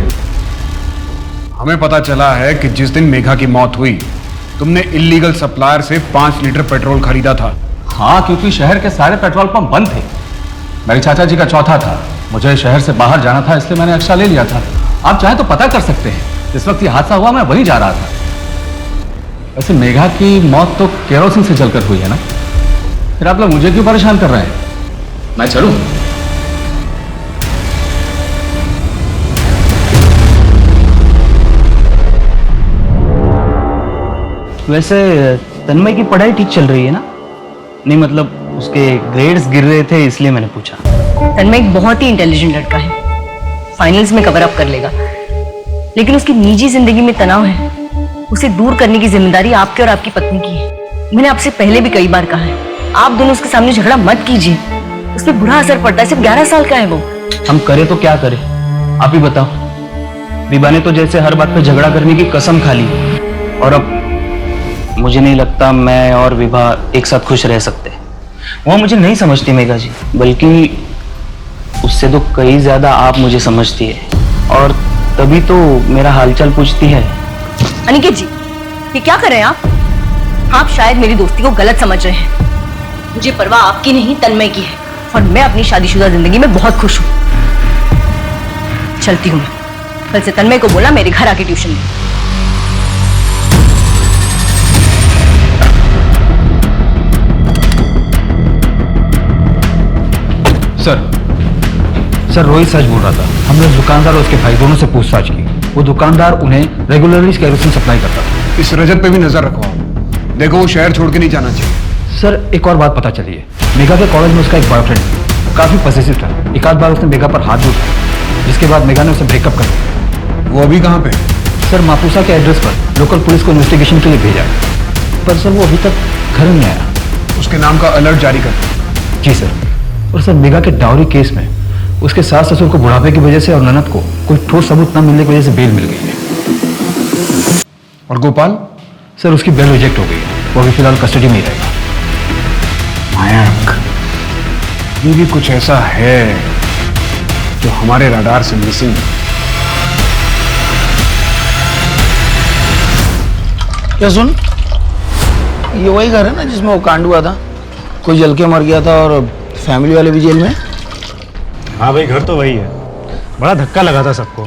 हमें पता चला है कि जिस दिन मेघा की मौत हुई तुमने इलीगल सप्लायर से 5 लीटर पेट्रोल खरीदा था। हाँ, क्योंकि शहर के सारे पेट्रोल पंप बंद थे। मेरे चाचा जी का चौथा था, मुझे शहर से बाहर जाना था, इसलिए मैंने एक्स्ट्रा ले लिया था। आप चाहें तो पता कर सकते हैं, इस वक्त ये हादसा हुआ, मैं वहीं जा रहा था। वैसे मेघा की मौत तो केरोसिन से जलकर हुई है ना? फिर आप लोग मुझे क्यों परेशान कर रहे हैं? मैं चलूं? वैसे तन्मय की पढ़ाई ठीक चल रही है ना? नहीं मतलब उसके ग्रेड्स गिर रहे थे इसलिए मैंने पूछा। तन्मय एक बहुत ही इंटेलिजेंट लड़का है, फाइनल्स में कवर अप कर लेगा, लेकिन उसकी निजी जिंदगी में तनाव है। उसे दूर करने की जिम्मेदारी आपकी और आपकी पत्नी की है। मैंने आपसे पहले भी कई बार कहा है, आप दोनों उसके सामने झगड़ा मत कीजिए, उस पर बुरा असर पड़ता है। सिर्फ 11 साल का है वो। हम करें तो क्या करें, आप ही बताओ। विभा ने तो जैसे हर बात पे झगड़ा करने की कसम खा ली, और अब मुझे नहीं लगता मैं और विभा एक साथ खुश रह सकते। वो मुझे नहीं समझती मेघा जी, बल्कि उससे तो कई ज्यादा आप मुझे समझती है, और तभी तो मेरा हालचाल पूछती है। अनिकेत जी, ये क्या कर रहे हैं आप? आप शायद मेरी दोस्ती को गलत समझ रहे हैं। मुझे परवाह आपकी नहीं, तन्मय की है, और मैं अपनी शादीशुदा जिंदगी में बहुत खुश हूँ। चलती हूँ मैं। कल से तन्मय को बोला मेरे घर आके ट्यूशन ले। सर रोहित सच बोल रहा था। हमने उस दुकानदार और उसके भाई दोनों से पूछताछ की। वो दुकानदार उन्हें रेगुलरली केरोसिन सप्लाई करता था। इस रजत पे भी नजर रखो, देखो वो शहर छोड़ के नहीं जाना चाहिए। सर एक और बात पता चली है, मेघा के कॉलेज में उसका एक बॉयफ्रेंड था, काफी पॉसेसिव था। एक आध बार उसने मेघा पर हाथ भी उठाया, जिसके बाद मेघा ने उसे ब्रेकअप कर दिया। वो अभी कहाँ पे? सर मापुसा के एड्रेस पर लोकल पुलिस को इन्वेस्टिगेशन के लिए भेजा है, पर सर वो अभी तक घर नहीं आया। उसके नाम का अलर्ट जारी कर। जी सर। और सर मेघा के डाउरी केस में उसके सास ससुर को बुढ़ापे की वजह से और ननद को कोई ठोस सबूत न मिलने की वजह से बेल मिल गई है। और गोपाल? सर उसकी बेल रिजेक्ट हो गई है, वो अभी फिलहाल कस्टडी में ही रहेगा। मयंक, ये भी कुछ ऐसा है जो हमारे रडार से मिसिंग है। क्या सुन, ये वही घर है ना जिसमें वो कांड हुआ था, कोई जल के मर गया था और फैमिली वाले भी जेल में? हाँ भाई, घर तो वही है। बड़ा धक्का लगा था सबको।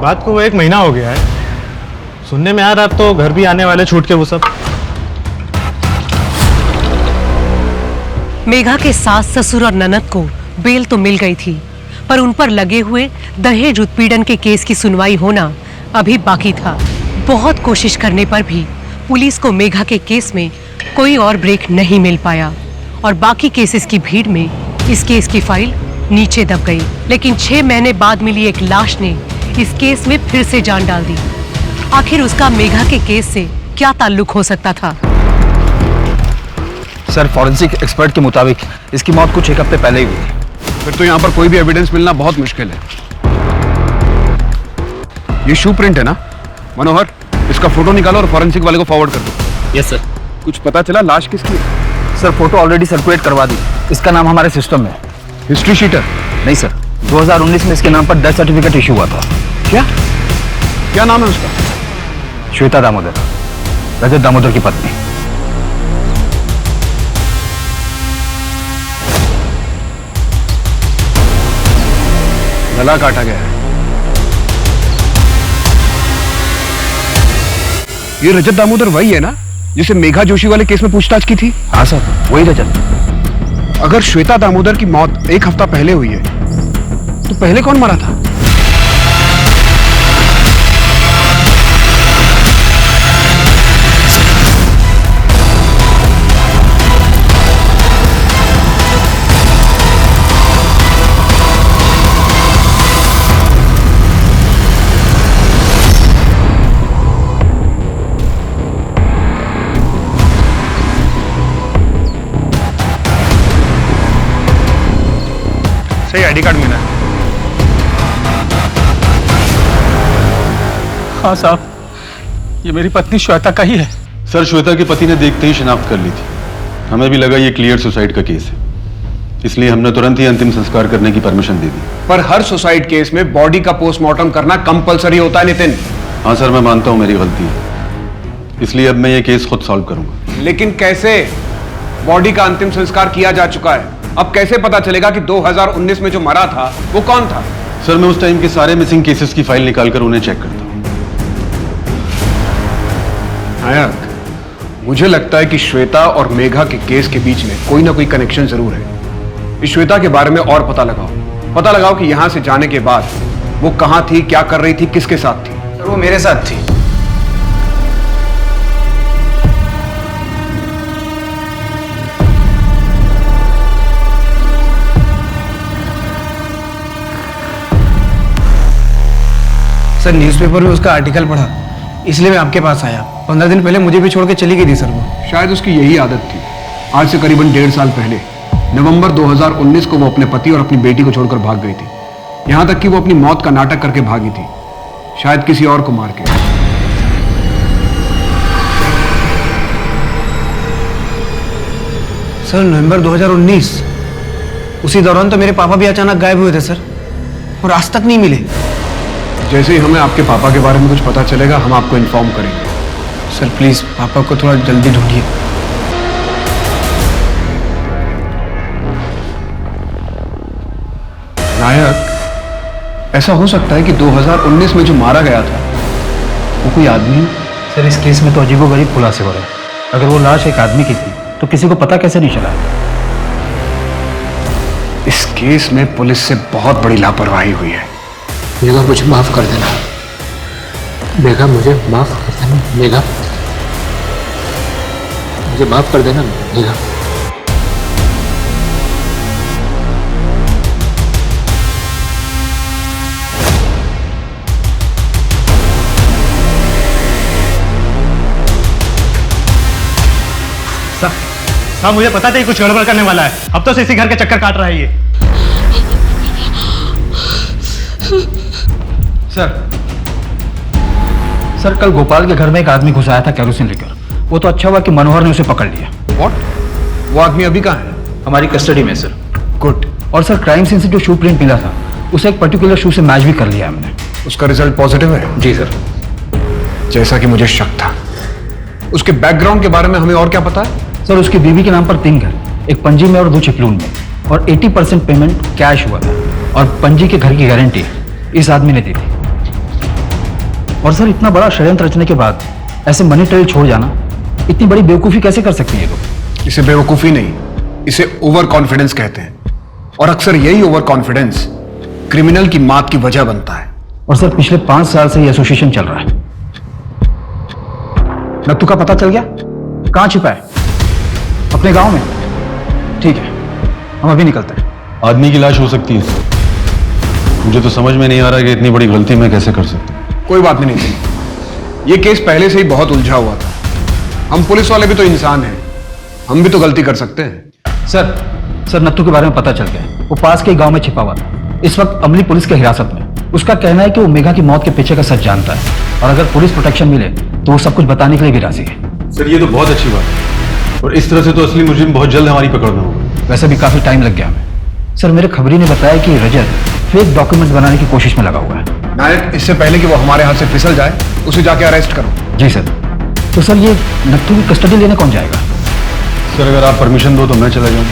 बात को वो 1 महीना हो गया है। सुनने में आ रहा तो घर भी आने वाले छूट के वो सब। मेघा के सास ससुर और ननद को बेल तो मिल गई थी, पर उन पर लगे हुए दहेज उत्पीड़न के केस की सुनवाई होना अभी बाकी था। बहुत कोशिश करने पर भी पुलिस को मेघा के केस में कोई और ब्रेक नहीं मिल पाया और बाकी केसेस की भीड़ में इस केस की फाइल नीचे दब गई। लेकिन 6 महीने बाद मिली एक लाश ने इस केस में फिर से जान डाल दी। आखिर उसका मेघा के केस से क्या ताल्लुक हो सकता था? सर, फॉरेंसिक एक्सपर्ट के मुताबिक इसकी मौत कुछ 1 हफ्ते पहले ही हुई थी। फिर तो यहाँ पर कोई भी एविडेंस मिलना बहुत मुश्किल है। ये शू प्रिंट है ना? मनोहर, इसका फोटो निकालो और फॉरेंसिक वाले को फॉरवर्ड कर दो। Yes sir. कुछ पता चला लाश किसकी है? सर, फोटो ऑलरेडी सर्कुलेट करवा दी। इसका नाम हमारे सिस्टम में है। History sheeter? नहीं सर, 2019 में इसके नाम पर डेथ सर्टिफिकेट इशू हुआ था। क्या क्या नाम है उसका? श्वेता दामोदर, रजत दामोदर की पत्नी। गला काटा गया है। ये रजत दामोदर वही है ना जिसे मेघा जोशी वाले केस में पूछताछ की थी? हाँ सर, वही रजत। अगर श्वेता दामोदर की मौत 1 हफ्ता पहले हुई है तो पहले कौन मरा था? सही आईडी कार्ड मिला है। हाँ साहब, ये मेरी पत्नी श्वेता का ही है। सर, श्वेता के पति ने देखते ही शिनाख्त कर ली थी। हमें भी लगा ये क्लियर सुसाइड का केस है, इसलिए हमने तुरंत ही अंतिम संस्कार करने की परमिशन दे दी। पर हर सुसाइड केस में बॉडी का पोस्टमार्टम करना कंपलसरी होता है नितिन। हाँ सर, मैं मानता हूँ मेरी गलती है, इसलिए अब मैं ये केस खुद सॉल्व करूंगा। लेकिन कैसे? बॉडी का अंतिम संस्कार किया जा चुका है, अब कैसे पता चलेगा कि 2019 में जो मरा था वो कौन था? सर, मैं उस टाइम के सारे मिसिंग केसेस की फाइल निकालकर उन्हें चेक करता हूँ। नायक, मुझे लगता है कि श्वेता और मेघा के केस के बीच में कोई ना कोई कनेक्शन जरूर है। इस श्वेता के बारे में और पता लगाओ कि यहां से जाने के बाद वो कहां थी, क्या कर रही थी, किसके साथ थी। सर, वो मेरे साथ थी। सर, न्यूज़पेपर में उसका आर्टिकल पढ़ा, इसलिए मैं आपके पास आया। 15 दिन पहले मुझे भी छोड़ के चली गई थी सर वो। शायद उसकी यही आदत थी। आज से करीबन 1.5 साल पहले नवंबर 2019 को वो अपने पति और अपनी बेटी को छोड़कर भाग गई थी। यहां तक कि वो अपनी मौत का नाटक करके भागी थी, शायद किसी और को मार के। सर, नवंबर 2019, उसी दौरान तो मेरे पापा भी अचानक गायब हुए थे सर, और आज तक नहीं मिले। जैसे ही हमें आपके पापा के बारे में कुछ पता चलेगा हम आपको इन्फॉर्म करेंगे। सर प्लीज पापा को थोड़ा जल्दी ढूंढिए। नायक, ऐसा हो सकता है कि 2019 में जो मारा गया था वो कोई आदमी है? सर, इस केस में तो अजीबोगरीब खुलासे हो रहे हैं। अगर वो लाश एक आदमी की थी तो किसी को पता कैसे नहीं चला? इस केस में पुलिस से बहुत बड़ी लापरवाही हुई है। मेघा, मुझे माफ कर देना। मेघा, मुझे माफ कर देना। मेघा, मुझे माफ कर देना। मेघा, साहब, मुझे पता था ये कुछ गड़बड़ करने वाला है। अब तो इसी घर के चक्कर काट रहा है ये। सर, कल गोपाल के घर में एक आदमी घुस आया था केरोसिन लेकर। वो तो अच्छा हुआ कि मनोहर ने उसे पकड़ लिया। व्हाट? वो आदमी अभी कहाँ है? हमारी कस्टडी में सर। गुड। और सर, क्राइम सीन से जो शू प्रिंट मिला था उसे एक पर्टिकुलर शू से मैच भी कर लिया हमने। उसका रिजल्ट पॉजिटिव है? जी सर। जैसा कि मुझे शक था। उसके बैकग्राउंड के बारे में हमें और क्या पता है? सर, उसकी बीवी के नाम पर 3 घर, एक पणजी में और 2 चिपलून में, और 80% पेमेंट कैश हुआ था, और पणजी के घर की गारंटी इस आदमी ने दी थी। और सर, इतना बड़ा षड्यंत्र रचने के बाद ऐसे मनी ट्रेल छोड़ जाना, इतनी बड़ी बेवकूफी कैसे कर सकती है लोग? इसे बेवकूफी नहीं, इसे ओवर कॉन्फिडेंस कहते हैं। और अक्सर यही ओवर कॉन्फिडेंस क्रिमिनल की मौत की वजह बनता है। और सर, पिछले 5 साल से ये एसोसिएशन चल रहा है। नत्थू का पता चल गया? कहां छिपा है? अपने गांव में? ठीक है, हम अभी निकलते हैं। आदमी की लाश हो सकती है। मुझे तो समझ में नहीं आ रहा कि इतनी बड़ी गलती मैं कैसे कर सकता हूँ। कोई बात नहीं थी, ये केस पहले से ही बहुत उलझा हुआ था। हम पुलिस वाले भी तो इंसान हैं, हम भी तो गलती कर सकते हैं। सर नत्थू के बारे में पता चल गया। वो पास के गांव में छिपा हुआ था, इस वक्त अमली पुलिस के हिरासत में। उसका कहना है कि वो मेघा की मौत के पीछे का सच जानता है, और अगर पुलिस प्रोटेक्शन मिले तो वो सब कुछ बताने के लिए भी राजी है। सर ये तो बहुत अच्छी बात है, और इस तरह से तो असली मुजरिम बहुत जल्द हमारी पकड़ में होगा। वैसे भी काफी टाइम लग गया हमें। सर मेरे खबरी ने बताया कि रजत फेक डॉक्यूमेंट्स बनाने की कोशिश में लगा हुआ है। नायक, इससे पहले कि वो हमारे हाथ से फिसल जाए, उसे जाके अरेस्ट करो। जी सर। तो सर ये नत्थू की कस्टडी लेने कौन जाएगा? सर अगर आप परमिशन दो तो मैं चला जाऊँ।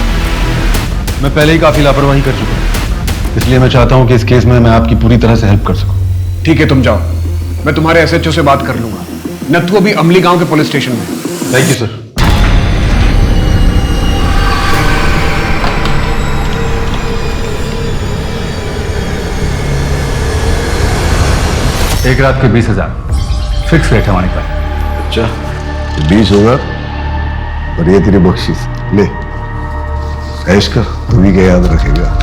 मैं पहले ही काफी लापरवाही कर चुका हूँ, इसलिए मैं चाहता हूँ कि इस केस में मैं आपकी पूरी तरह से हेल्प कर सकूँ। ठीक है, तुम जाओ, मैं तुम्हारे एसएचओ से बात कर लूंगा। नत्थू अभी अमली गांव के पुलिस स्टेशन में। Thank you sir. एक रात के 20,000 फिक्स रेट है हमारे पास। अच्छा, 20 होगा और ये तेरी बख्शिश ले, ऐश कर, तू भी क्या याद रखेगा।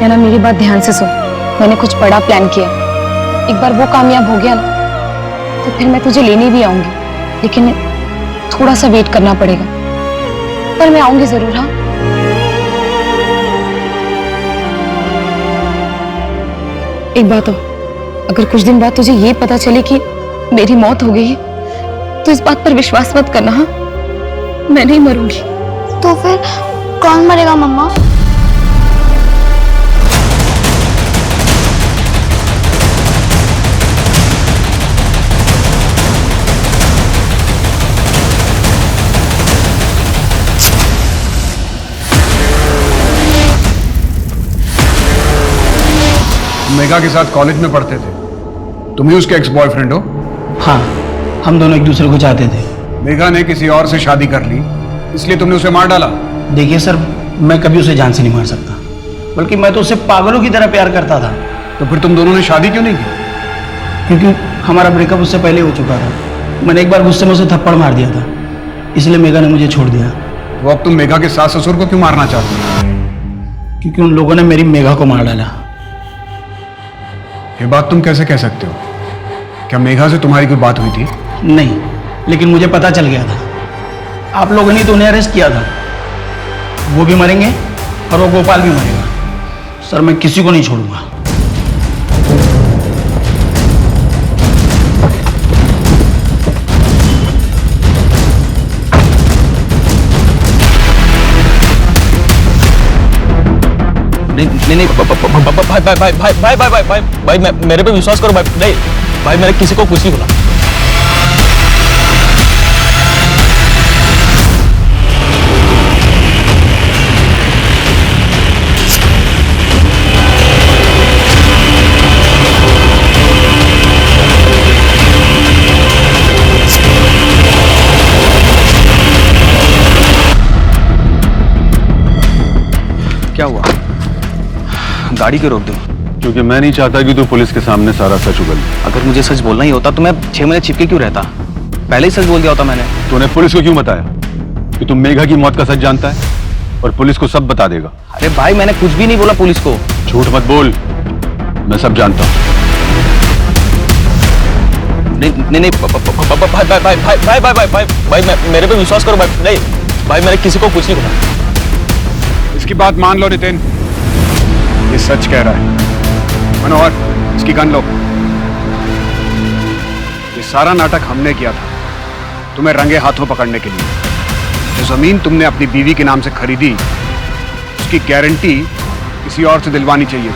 ना मेरी बात ध्यान से सुन। मैंने कुछ बड़ा प्लान किया। एक बार वो कामयाब हो गया ना, तो फिर मैं तुझे लेने भी आऊंगी, लेकिन थोड़ा सा वेट करना पड़ेगा, पर मैं आऊंगी जरूर। हाँ, एक बात हो, अगर कुछ दिन बाद तुझे ये पता चले कि मेरी मौत हो गई है, तो इस बात पर विश्वास मत करना। हाँ, मैं नहीं मरूंगी। तो फिर कौन मरेगा मम्मा? मेघा के साथ कॉलेज में पढ़ते थे, तुम ही उसके एक्स बॉयफ्रेंड हो? हाँ, हम दोनों एक दूसरे को चाहते थे। मेघा ने किसी और से शादी कर ली, इसलिए तुमने उसे मार डाला? देखिए सर, मैं कभी उसे जान से नहीं मार सकता, बल्कि मैं तो उससे पागलों की तरह प्यार करता था। तो फिर तुम दोनों ने शादी क्यों नहीं की? क्योंकि हमारा ब्रेकअप उससे पहले हो चुका था। मैंने एक बार गुस्से में उसे थप्पड़ मार दिया था, इसलिए मेघा ने मुझे छोड़ दिया। तो अब तुम मेघा के सास ससुर को क्यों मारना चाहते हो? क्योंकि उन लोगों ने मेरी मेघा को मार डाला। ये बात तुम कैसे कह सकते हो? क्या मेघा से तुम्हारी कोई बात हुई थी? नहीं, लेकिन मुझे पता चल गया था। आप लोगों ने तो उन्हें अरेस्ट किया था। वो भी मरेंगे और वो गोपाल भी मरेगा। सर मैं किसी को नहीं छोड़ूंगा। नहीं भाई मेरे पे विश्वास करो भाई। नहीं भाई, मैंने किसी को कुछ नहीं बोला। क्या हुआ? गाड़ी क्यों रोक दी? क्योंकि मैं नहीं चाहता कि तू पुलिस के सामने सारा सच उगल। अगर मुझे सच बोलना ही होता तो मैं 6 महीने छिपके क्यों रहता? पहले ही सच बोल दिया होता मैंने। तूने पुलिस को क्यों बताया कि तुम मेघा की मौत का सच जानता है और पुलिस को सब बता देगा? अरे भाई, मैंने कुछ भी नहीं बोला पुलिस को। झूठ मत बोल, मैं सब जानता हूँ। नहीं भाई, मेरे पे विश्वास करो भाई। नहीं भाई, मैंने किसी को कुछ नहीं बोला। इसकी बात मान लो नितिन, ये सच कह रहा है। मनोहर, इसकी गन लो। ये सारा नाटक हमने किया था, तुम्हें रंगे हाथों पकड़ने के लिए। जो जमीन तुमने अपनी बीवी के नाम से खरीदी, उसकी गारंटी किसी और से दिलवानी चाहिए।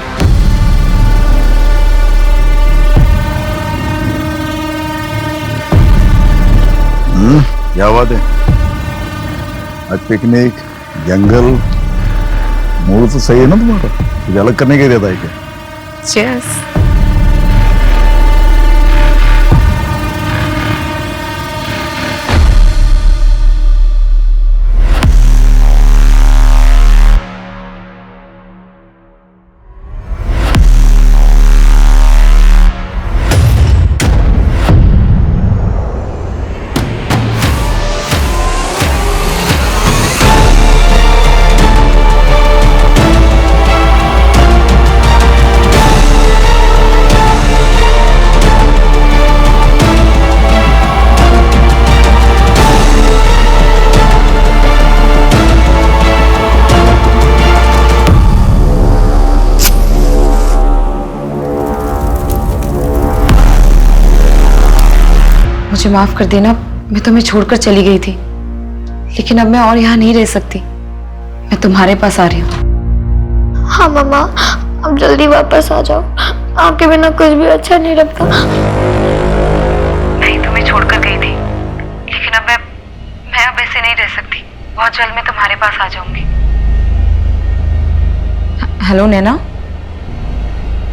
क्या बात है? आज पिकनिक, जंगल, मूड तो सही है ना तुम्हारा? कुछ अलग करने के लिए था क्या? Cheers. मुझे माफ कर देना, मैं तुम्हें छोड़कर चली गई थी, लेकिन अब मैं और यहाँ नहीं रह सकती। मैं तुम्हारे पास आ रही हूँ। हाँ मम्मा, अब जल्दी वापस आ जाओ, आपके बिना कुछ भी अच्छा नहीं लगता। नहीं, तुम्हें छोड़कर गई थी, लेकिन अब मैं अब ऐसे नहीं रह सकती। बहुत जल्द मैं तुम्हारे पास आ जाऊंगी। हेलो नैना,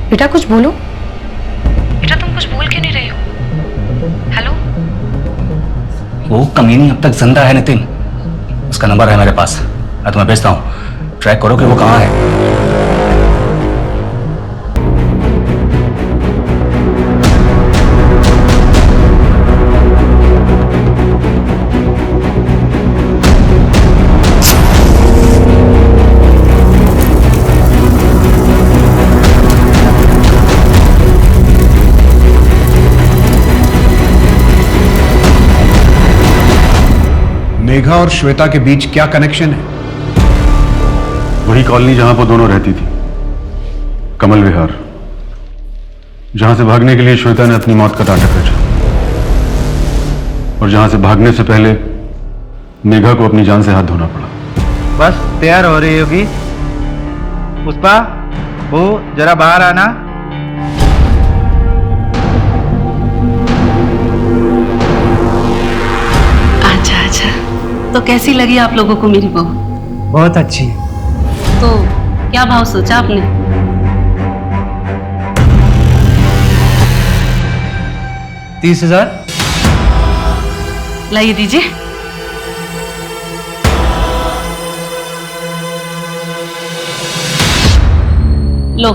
बेटा कुछ बोलो। बेटा तुम कुछ बोल क्यों नहीं रही हो? हेलो। वो कमीनी अब तक जिंदा है नितिन, उसका नंबर है मेरे पास, मैं तुम्हें भेजता हूँ, ट्रैक करो कि वो कहाँ है। मेघा और श्वेता के बीच क्या कनेक्शन है? वही कॉलोनी जहां वो दोनों रहती थी, कमल विहार, जहां से भागने के लिए श्वेता ने अपनी मौत का डांटा खींचा, और जहां से भागने से पहले मेघा को अपनी जान से हाथ धोना पड़ा। बस तैयार हो रही होगी। पुष्पा, वो जरा बाहर आना। अच्छा अच्छा, तो कैसी लगी आप लोगों को मेरी बहू? बहुत अच्छी। तो क्या भाव सोचा आपने? $30,000। लाइए दीजिए। लो,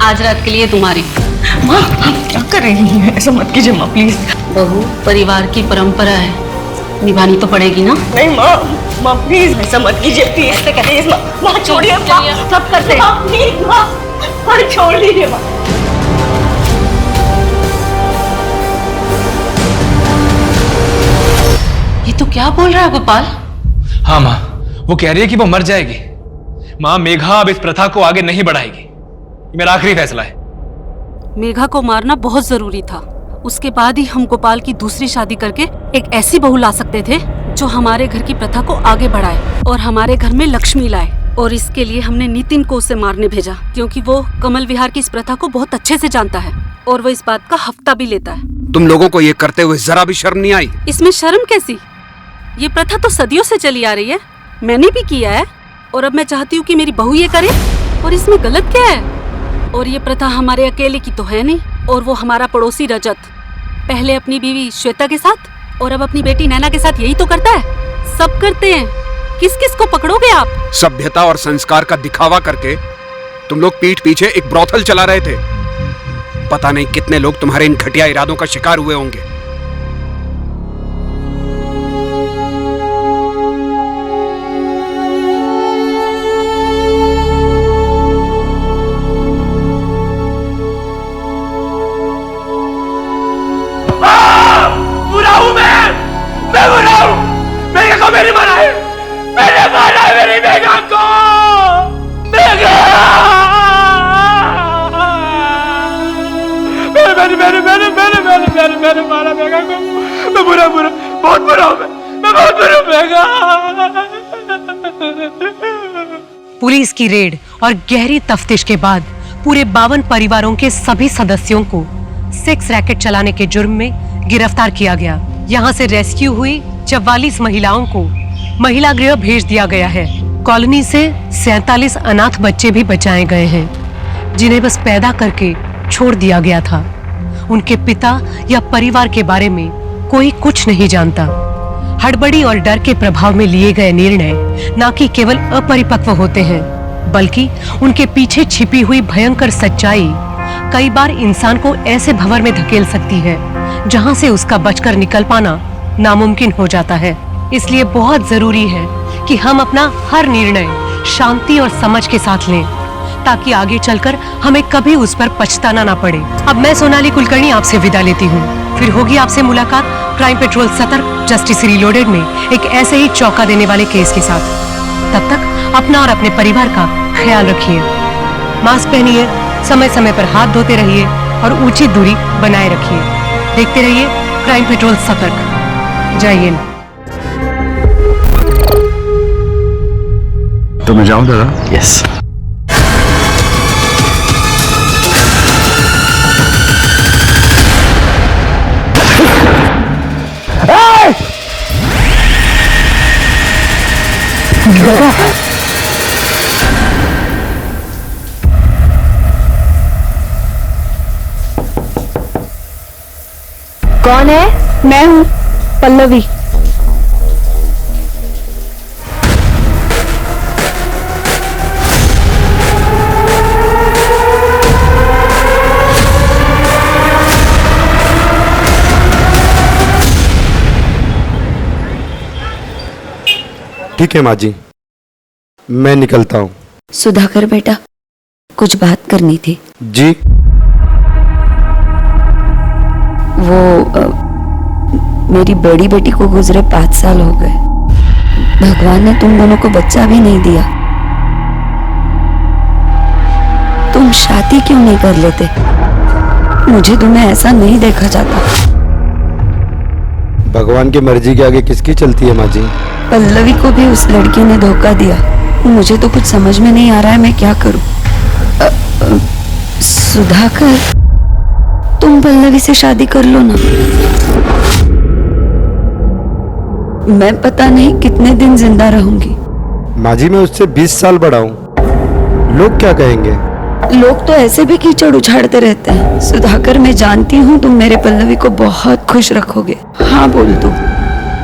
आज रात के लिए तुम्हारी। माँ आप क्या कर रही हैं? ऐसा मत कीजिए माँ प्लीज। बहू, परिवार की परंपरा है, निभानी तो पड़ेगी ना। नहीं माँ प्लीज ऐसा मत कीजिए प्लीज। प्लीज माँ छोड़िए, सब करते हैं। प्लीज माँ छोड़ दीजिए माँ। ये तो क्या बोल रहा है गोपाल? हाँ माँ, वो कह रही है कि वो मर जाएगी। माँ, मेघा अब इस प्रथा को आगे नहीं बढ़ाएगी, ये मेरा आखिरी फैसला है। मेघा को मारना बहुत जरूरी था, उसके बाद ही हम गोपाल की दूसरी शादी करके एक ऐसी बहू ला सकते थे जो हमारे घर की प्रथा को आगे बढ़ाए और हमारे घर में लक्ष्मी लाए। और इसके लिए हमने नितिन को उसे मारने भेजा, क्योंकि वो कमल विहार की इस प्रथा को बहुत अच्छे से जानता है और वो इस बात का हफ्ता भी लेता है। तुम लोगों को ये करते हुए जरा भी शर्म नहीं आई? इसमें शर्म कैसी? ये प्रथा तो सदियों से चली आ रही है, मैंने भी किया है, और अब मैं चाहती हूँ कि मेरी बहू ये करे, और इसमें गलत क्या है? और ये प्रथा हमारे अकेले की तो है नहीं, और वो हमारा पड़ोसी रजत पहले अपनी बीवी श्वेता के साथ और अब अपनी बेटी नैना के साथ यही तो करता है। सब करते हैं, किस किस को पकड़ोगे आप? सभ्यता और संस्कार का दिखावा करके तुम लोग पीठ पीछे एक ब्रोथल चला रहे थे। पता नहीं कितने लोग तुम्हारे इन घटिया इरादों का शिकार हुए होंगे। बुरा हूं मैं बुरा हूं। मेघा को मेरी माना है, मैंने मारा है मेरी मेघा को। मेघा मैंने मारा मेघा को। मैं बुरा बहुत बुरा हूं, मैं बहुत बुरा हूं मेघा। पुलिस की रेड और गहरी तफ्तीश के बाद पूरे 52 परिवारों के सभी सदस्यों को सेक्स रैकेट चलाने के जुर्म में गिरफ्तार किया गया। यहाँ से रेस्क्यू हुई 44 महिलाओं को महिला गृह भेज दिया गया है। कॉलोनी से 47 अनाथ बच्चे भी बचाए गए हैं, जिन्हें बस पैदा करके छोड़ दिया गया था। उनके पिता या परिवार के बारे में कोई कुछ नहीं जानता। हड़बड़ी और डर के प्रभाव में लिए गए निर्णय न कि केवल अपरिपक्व होते हैं, बल्कि उनके पीछे छिपी हुई भयंकर सच्चाई कई बार इंसान को ऐसे भंवर में धकेल सकती है जहां से उसका बचकर निकल पाना नामुमकिन हो जाता है। इसलिए बहुत जरूरी है कि हम अपना हर निर्णय शांति और समझ के साथ लें, ताकि आगे चलकर हमें कभी उस पर पछताना ना पड़े। अब मैं सोनाली कुलकर्णी आपसे विदा लेती हूँ। फिर होगी आपसे मुलाकात क्राइम पेट्रोल सतर्क जस्टिस रीलोडेड में एक ऐसे ही चौंका देने वाले केस के साथ। तब तक अपना और अपने परिवार का ख्याल रखिए, मास्क पहनिए, समय समय पर हाथ धोते रहिए और उचित दूरी बनाए रखिए। देखते रहिए क्राइम पेट्रोल सतर्क, जाइए। तो मैं जाऊं दादा? यस। कौन है? मैं हूँ पल्लवी। ठीक है माँ जी, मैं निकलता हूँ। सुधाकर बेटा, कुछ बात करनी थी। जी। वो मेरी बड़ी बेटी को गुजरे 5 साल हो गए। भगवान ने तुम दोनों को बच्चा भी नहीं दिया। तुम शादी क्यों नहीं कर लेते? मुझे तुम्हें ऐसा नहीं देखा जाता। भगवान की मर्जी के आगे किसकी चलती है माँ जी? पल्लवी को भी उस लड़की ने धोखा दिया। मुझे तो कुछ समझ में नहीं आ रहा है, मैं क्या करूं। सुधाकर, तुम पल्लवी से शादी कर लो ना। मैं पता नहीं कितने दिन जिंदा रहूंगी। माँ जी, मैं उससे 20 साल बड़ा हूँ। लोग क्या कहेंगे? लोग तो ऐसे भी कीचड़ उछाड़ते रहते हैं। सुधाकर, मैं जानती हूँ तुम मेरे पल्लवी को बहुत खुश रखोगे। हाँ बोल दो।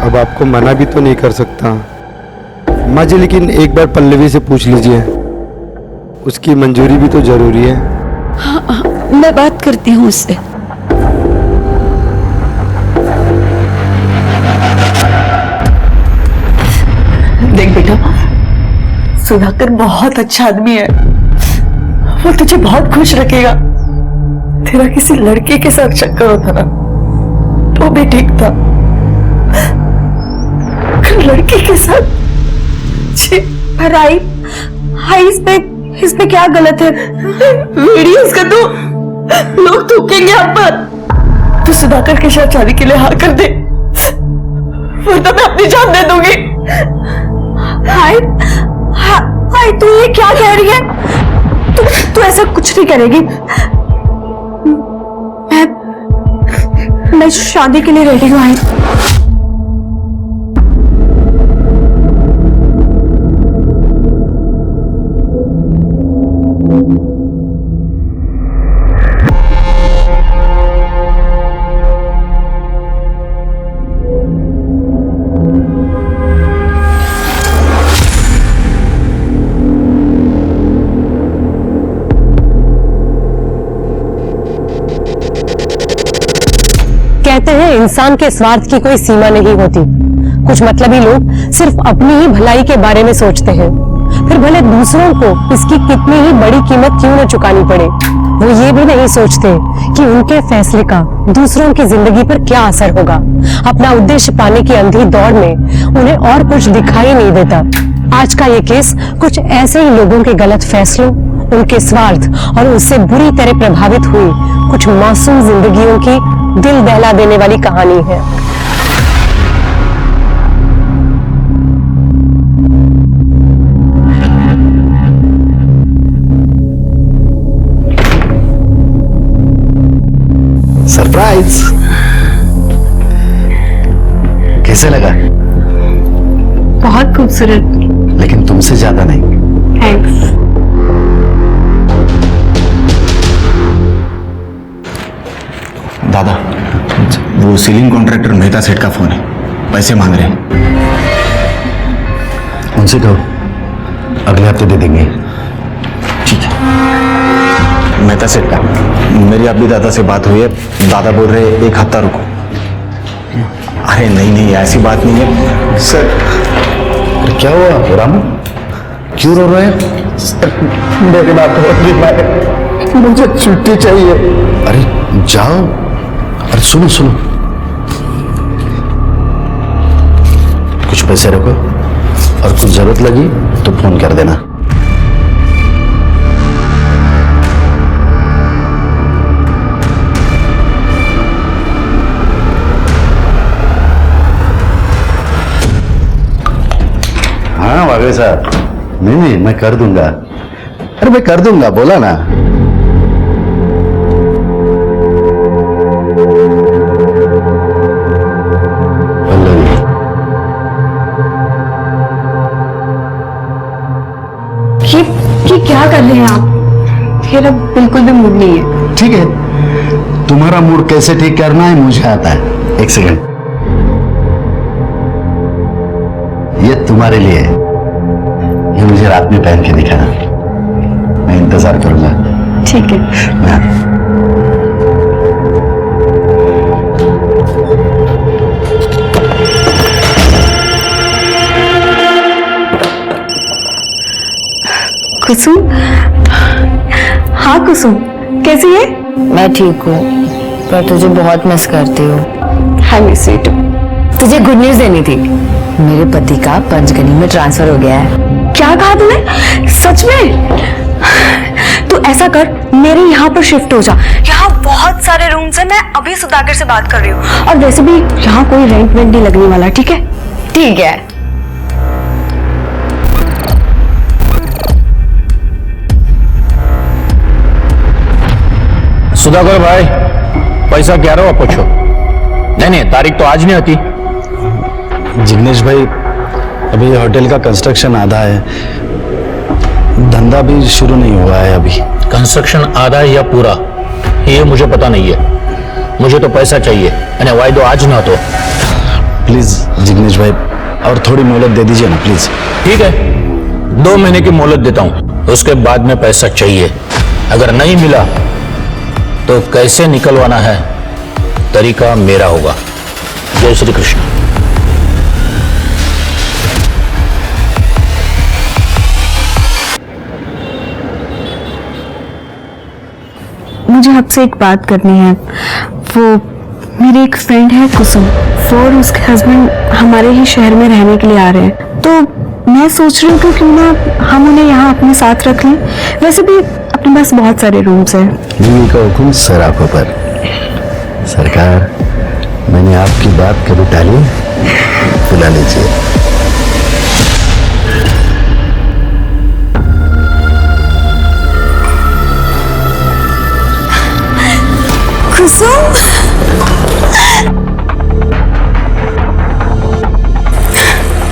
अब आपको मना भी तो नहीं कर सकता माँ जी, लेकिन एक बार पल्लवी से पूछ लीजिए, उसकी मंजूरी भी तो जरूरी है। हाँ, मैं बात करती हूँ उससे। देख बेटा, सुधाकर बहुत अच्छा आदमी है। वो तुझे बहुत खुश रखेगा। तेरा किसी लड़के के साथ चक्कर होता ना तो भी ठीक था, लड़की के साथ। पर आई इसमें क्या गलत है? वीडियोस का तो लोग थूकेंगे हम पर। तू सुधाकर के साथ शादी के लिए हाँ कर दे, वरना मैं अपनी जान दे दूंगी। हाय, तू ये क्या कह रही है? तू ऐसा कुछ नहीं करेगी। मैं शादी के लिए रेडी हूँ। कहते हैं इंसान के स्वार्थ की कोई सीमा नहीं होती। कुछ मतलबी लोग सिर्फ अपनी ही भलाई के बारे में सोचते हैं, फिर भले दूसरों को इसकी कितनी ही बड़ी कीमत क्यों न चुकानी पड़े। वो ये भी नहीं सोचते कि उनके फैसले का दूसरों की जिंदगी पर क्या असर होगा। अपना उद्देश्य पाने की अंधी दौड़ में उन्हें और कुछ दिखाई नहीं देता। आज का ये केस कुछ ऐसे ही लोगों के गलत फैसलों, उनके स्वार्थ और उससे बुरी तरह प्रभावित हुई कुछ मासूम जिंदगियों की दिल दहला देने वाली कहानी है। सरप्राइज! कैसे लगा? बहुत खूबसूरत। लेकिन तुमसे ज्यादा नहीं। थैंक्स। दादा, वो सीलिंग कॉन्ट्रैक्टर मेहता सेठ का फोन है, पैसे मांग रहे हैं। उनसे कहो अगले हफ्ते दे देंगे। ठीक है। मेहता सेठ का मेरी अभी दादा से बात हुई है। दादा बोल रहे 1 हफ्ता रुको। अरे नहीं, ऐसी बात नहीं है सर। क्या हुआ रामू, क्यों रो रहे हैं? मेरी बात बहुत बीमार है, मुझे छुट्टी चाहिए। अरे जाओ। अरे सुनो, कुछ पैसे रखो और कुछ जरूरत लगी तो फोन कर देना। भाई साहब? नहीं, मैं कर दूंगा। अरे मैं कर दूंगा, बोला ना। ये क्या कर रहे हैं आप? मेरा बिल्कुल भी मूड नहीं है। ठीक है, तुम्हारा मूड कैसे ठीक करना है मुझे आता है। एक सेकंड, ये तुम्हारे लिए है। ये मुझे रात में पहन के दिखाना, मैं इंतजार करूंगा। ठीक है। मैं कुसुम, हाँ कुसुम, कैसी है? मैं ठीक हूँ, पर तुझे बहुत मिस करती हूँ। Hi miss you too. तुझे गुड न्यूज देनी थी, मेरे पति का पंचगनी में ट्रांसफर हो गया है। क्या कहा तूने? सच में? तू ऐसा कर, मेरे यहाँ पर शिफ्ट हो जा। यहाँ बहुत सारे रूम्स हैं, मैं अभी सुधाकर से बात कर रही हूँ। और वैसे भी यहाँ कोई रेंट वेंट नहीं लगने वाला, ठीक है? ठीक है। सुधाकर भाई, पैसा क्या रहो पूछो। नहीं, तारीख तो आज नहीं आती। जिग्नेश भाई, अभी होटल का कंस्ट्रक्शन आधा है, धंधा भी शुरू नहीं हुआ है अभी। कंस्ट्रक्शन आधा है या पूरा, ये मुझे पता नहीं है। मुझे तो पैसा चाहिए, यानी वायदो आज ना तो। प्लीज जिग्नेश भाई, और थोड़ी मोहलत दे दीजिए ना प्लीज। ठीक है, 2 महीने की मोहलत देता हूं, उसके बाद में पैसा चाहिए। अगर नहीं मिला तो कैसे निकलवाना है तरीका मेरा होगा। जय श्री कृष्ण। मुझे आपसे एक बात करनी है। वो मेरी एक फ्रेंड है कुसुम, वो और उसके हस्बैंड हमारे ही शहर में रहने के लिए आ रहे हैं, तो मैं सोच रही हूँ कि क्यों ना हम उन्हें यहाँ अपने साथ रख लें। वैसे भी अपने पास बहुत सारे रूम्स हैं। बीवी का हुक्म सर आंखों पर। सरकार, मैंने आपकी बात कभी टाली? बुला लीजिए। कुसुम,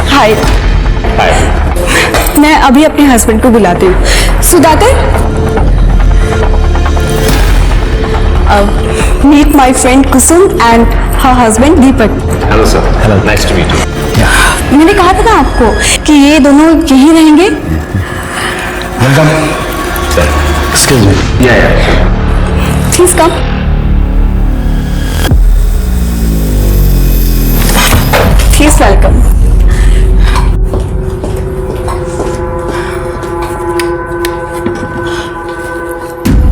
हाय। मैं अभी अपने हस्बैंड को बुलाती हूँ। Sudhakar, meet my friend Kusum and her husband Deepak. Hello sir. Hello, nice to meet you. मैंने कहा था ना आपको कि ये दोनों यहीं रहेंगे। Welcome sir. Excuse me. या प्लीज कम। Please welcome.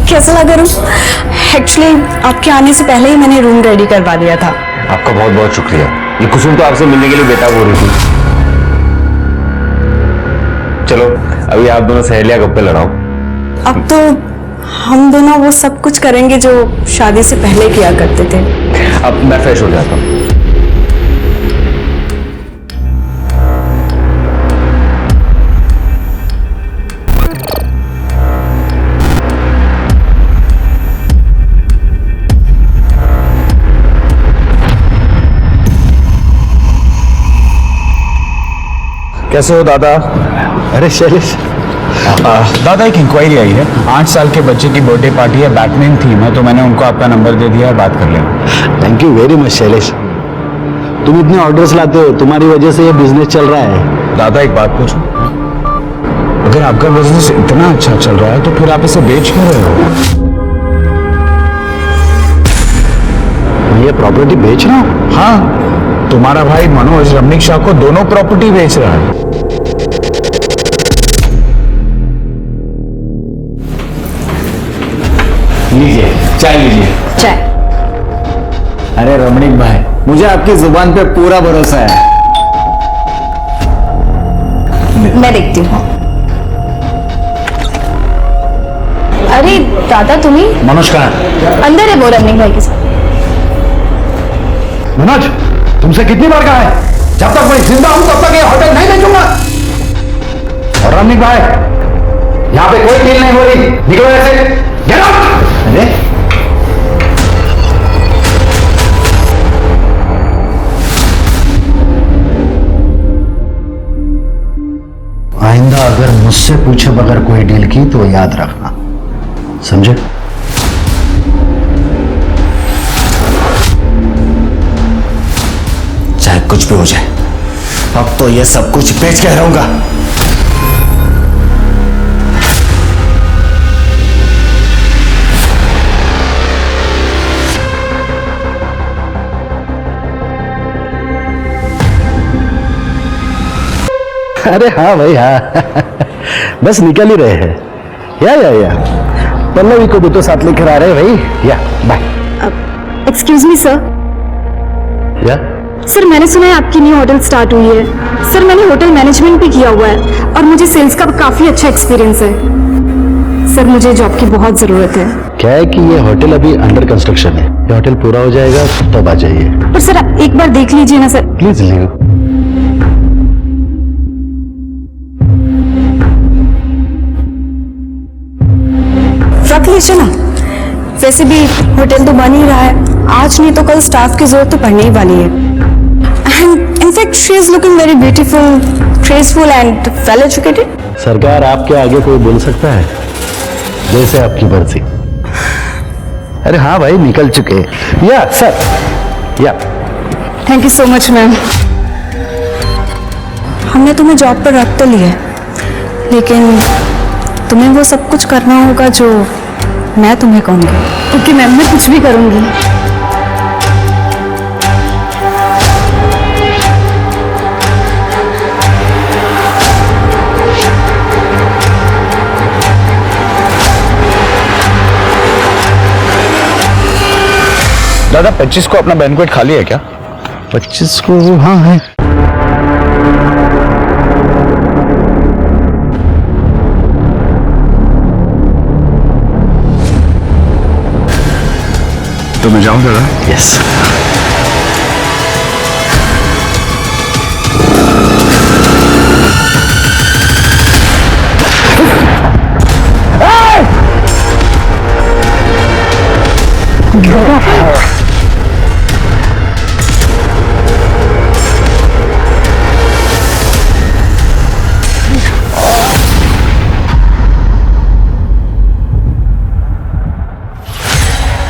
कैसा लगा रूम? एक्चुअली आपके आने से पहले ही मैंने रूम रेडी करवा दिया था। आपका बहुत बहुत शुक्रिया। ये कुसुम तो आपसे मिलने के लिए बेताब हो रही थी। चलो अभी आप दोनों सहेलियां गप्पे लड़ाओ। अब तो हम दोनों वो सब कुछ करेंगे जो शादी से पहले किया करते थे। अब मैं फ्रेश हो जाता हूँ। कैसे हो दादा? अरे शैलेश, दादा एक इंक्वायरी आई है। 8 साल के बच्चे की बर्थडे पार्टी है, बैटमैन थीम है, तो मैंने उनको आपका नंबर दे दिया है, बात कर लेना। Thank you very much Shailesh, तुम इतने ऑर्डर्स लाते हो, तुम्हारी वजह से ये बिजनेस चल रहा है। दादा एक बात पूछूं, अगर आपका बिजनेस इतना अच्छा चल रहा है तो फिर आप इसे बेच क्यों रहे हो? ये प्रॉपर्टी बेच रहा हूँ? हाँ, तुम्हारा भाई मनोज रमणीक शाह को दोनों प्रॉपर्टी बेच रहा है। लीजिए चाय, लीजिए चाय। अरे रमणीक भाई, मुझे आपकी जुबान पे पूरा भरोसा है। मैं देखती हूँ। अरे दादा तुम्हें मनोज कहाँ है? अंदर है वो रमणीक भाई के साथ। मनोज, तुमसे कितनी बार कहा है, जब तक मैं जिंदा हूं तब तक ये होटल नहीं बेचूंगा। और रमनीक भाई, यहाँ पे कोई डील नहीं हो रही, निकलो ऐसे। Get out. अरे आइंदा अगर मुझसे पूछे बगैर कोई डील की तो याद रखना, समझे? चाहे कुछ भी हो जाए, अब तो ये सब कुछ बेच के रहूंगा। अरे हाँ भाई हाँ, बस निकल ही रहे हैं। या पल्लवी को भी तो साथ लेकर आ रहे हैं भाई। या बाय। Excuse me sir. या सर मैंने सुना है आपकी न्यू होटल स्टार्ट हुई है। सर मैंने होटल मैनेजमेंट भी किया हुआ है और मुझे सेल्स का काफी अच्छा एक्सपीरियंस है। सर मुझे जॉब की बहुत जरूरत है। क्या है कि ये होटल अभी अंडर कंस्ट्रक्शन है, ये होटल पूरा हो जाएगा तब आ जाइए। पर सर आप एक बार देख लीजिए ना सर। Please leave. रख लीजिए ना, वैसे भी होटल तो बन ही रहा है, आज नहीं तो कल स्टाफ की जरूरत तो पड़ने ही वाली है। And in fact she is looking very beautiful, graceful and well educated. सरकार आपके आगे कोई बोल सकता है? जैसे आपकी मर्जी। अरे हाँ भाई निकल चुके। या सर। या thank you so much ma'am. हमने तुम्हें जॉब पर रख तो लिया, लेकिन तुम्हें वो सब कुछ करना होगा जो मैं तुम्हें कहूँगी। ओके मैम, मैं कुछ भी करूँगी। दादा 25 को अपना बैंक्वेट खाली है क्या? 25 को? हाँ है। तो मैं जाऊं दादा? यस।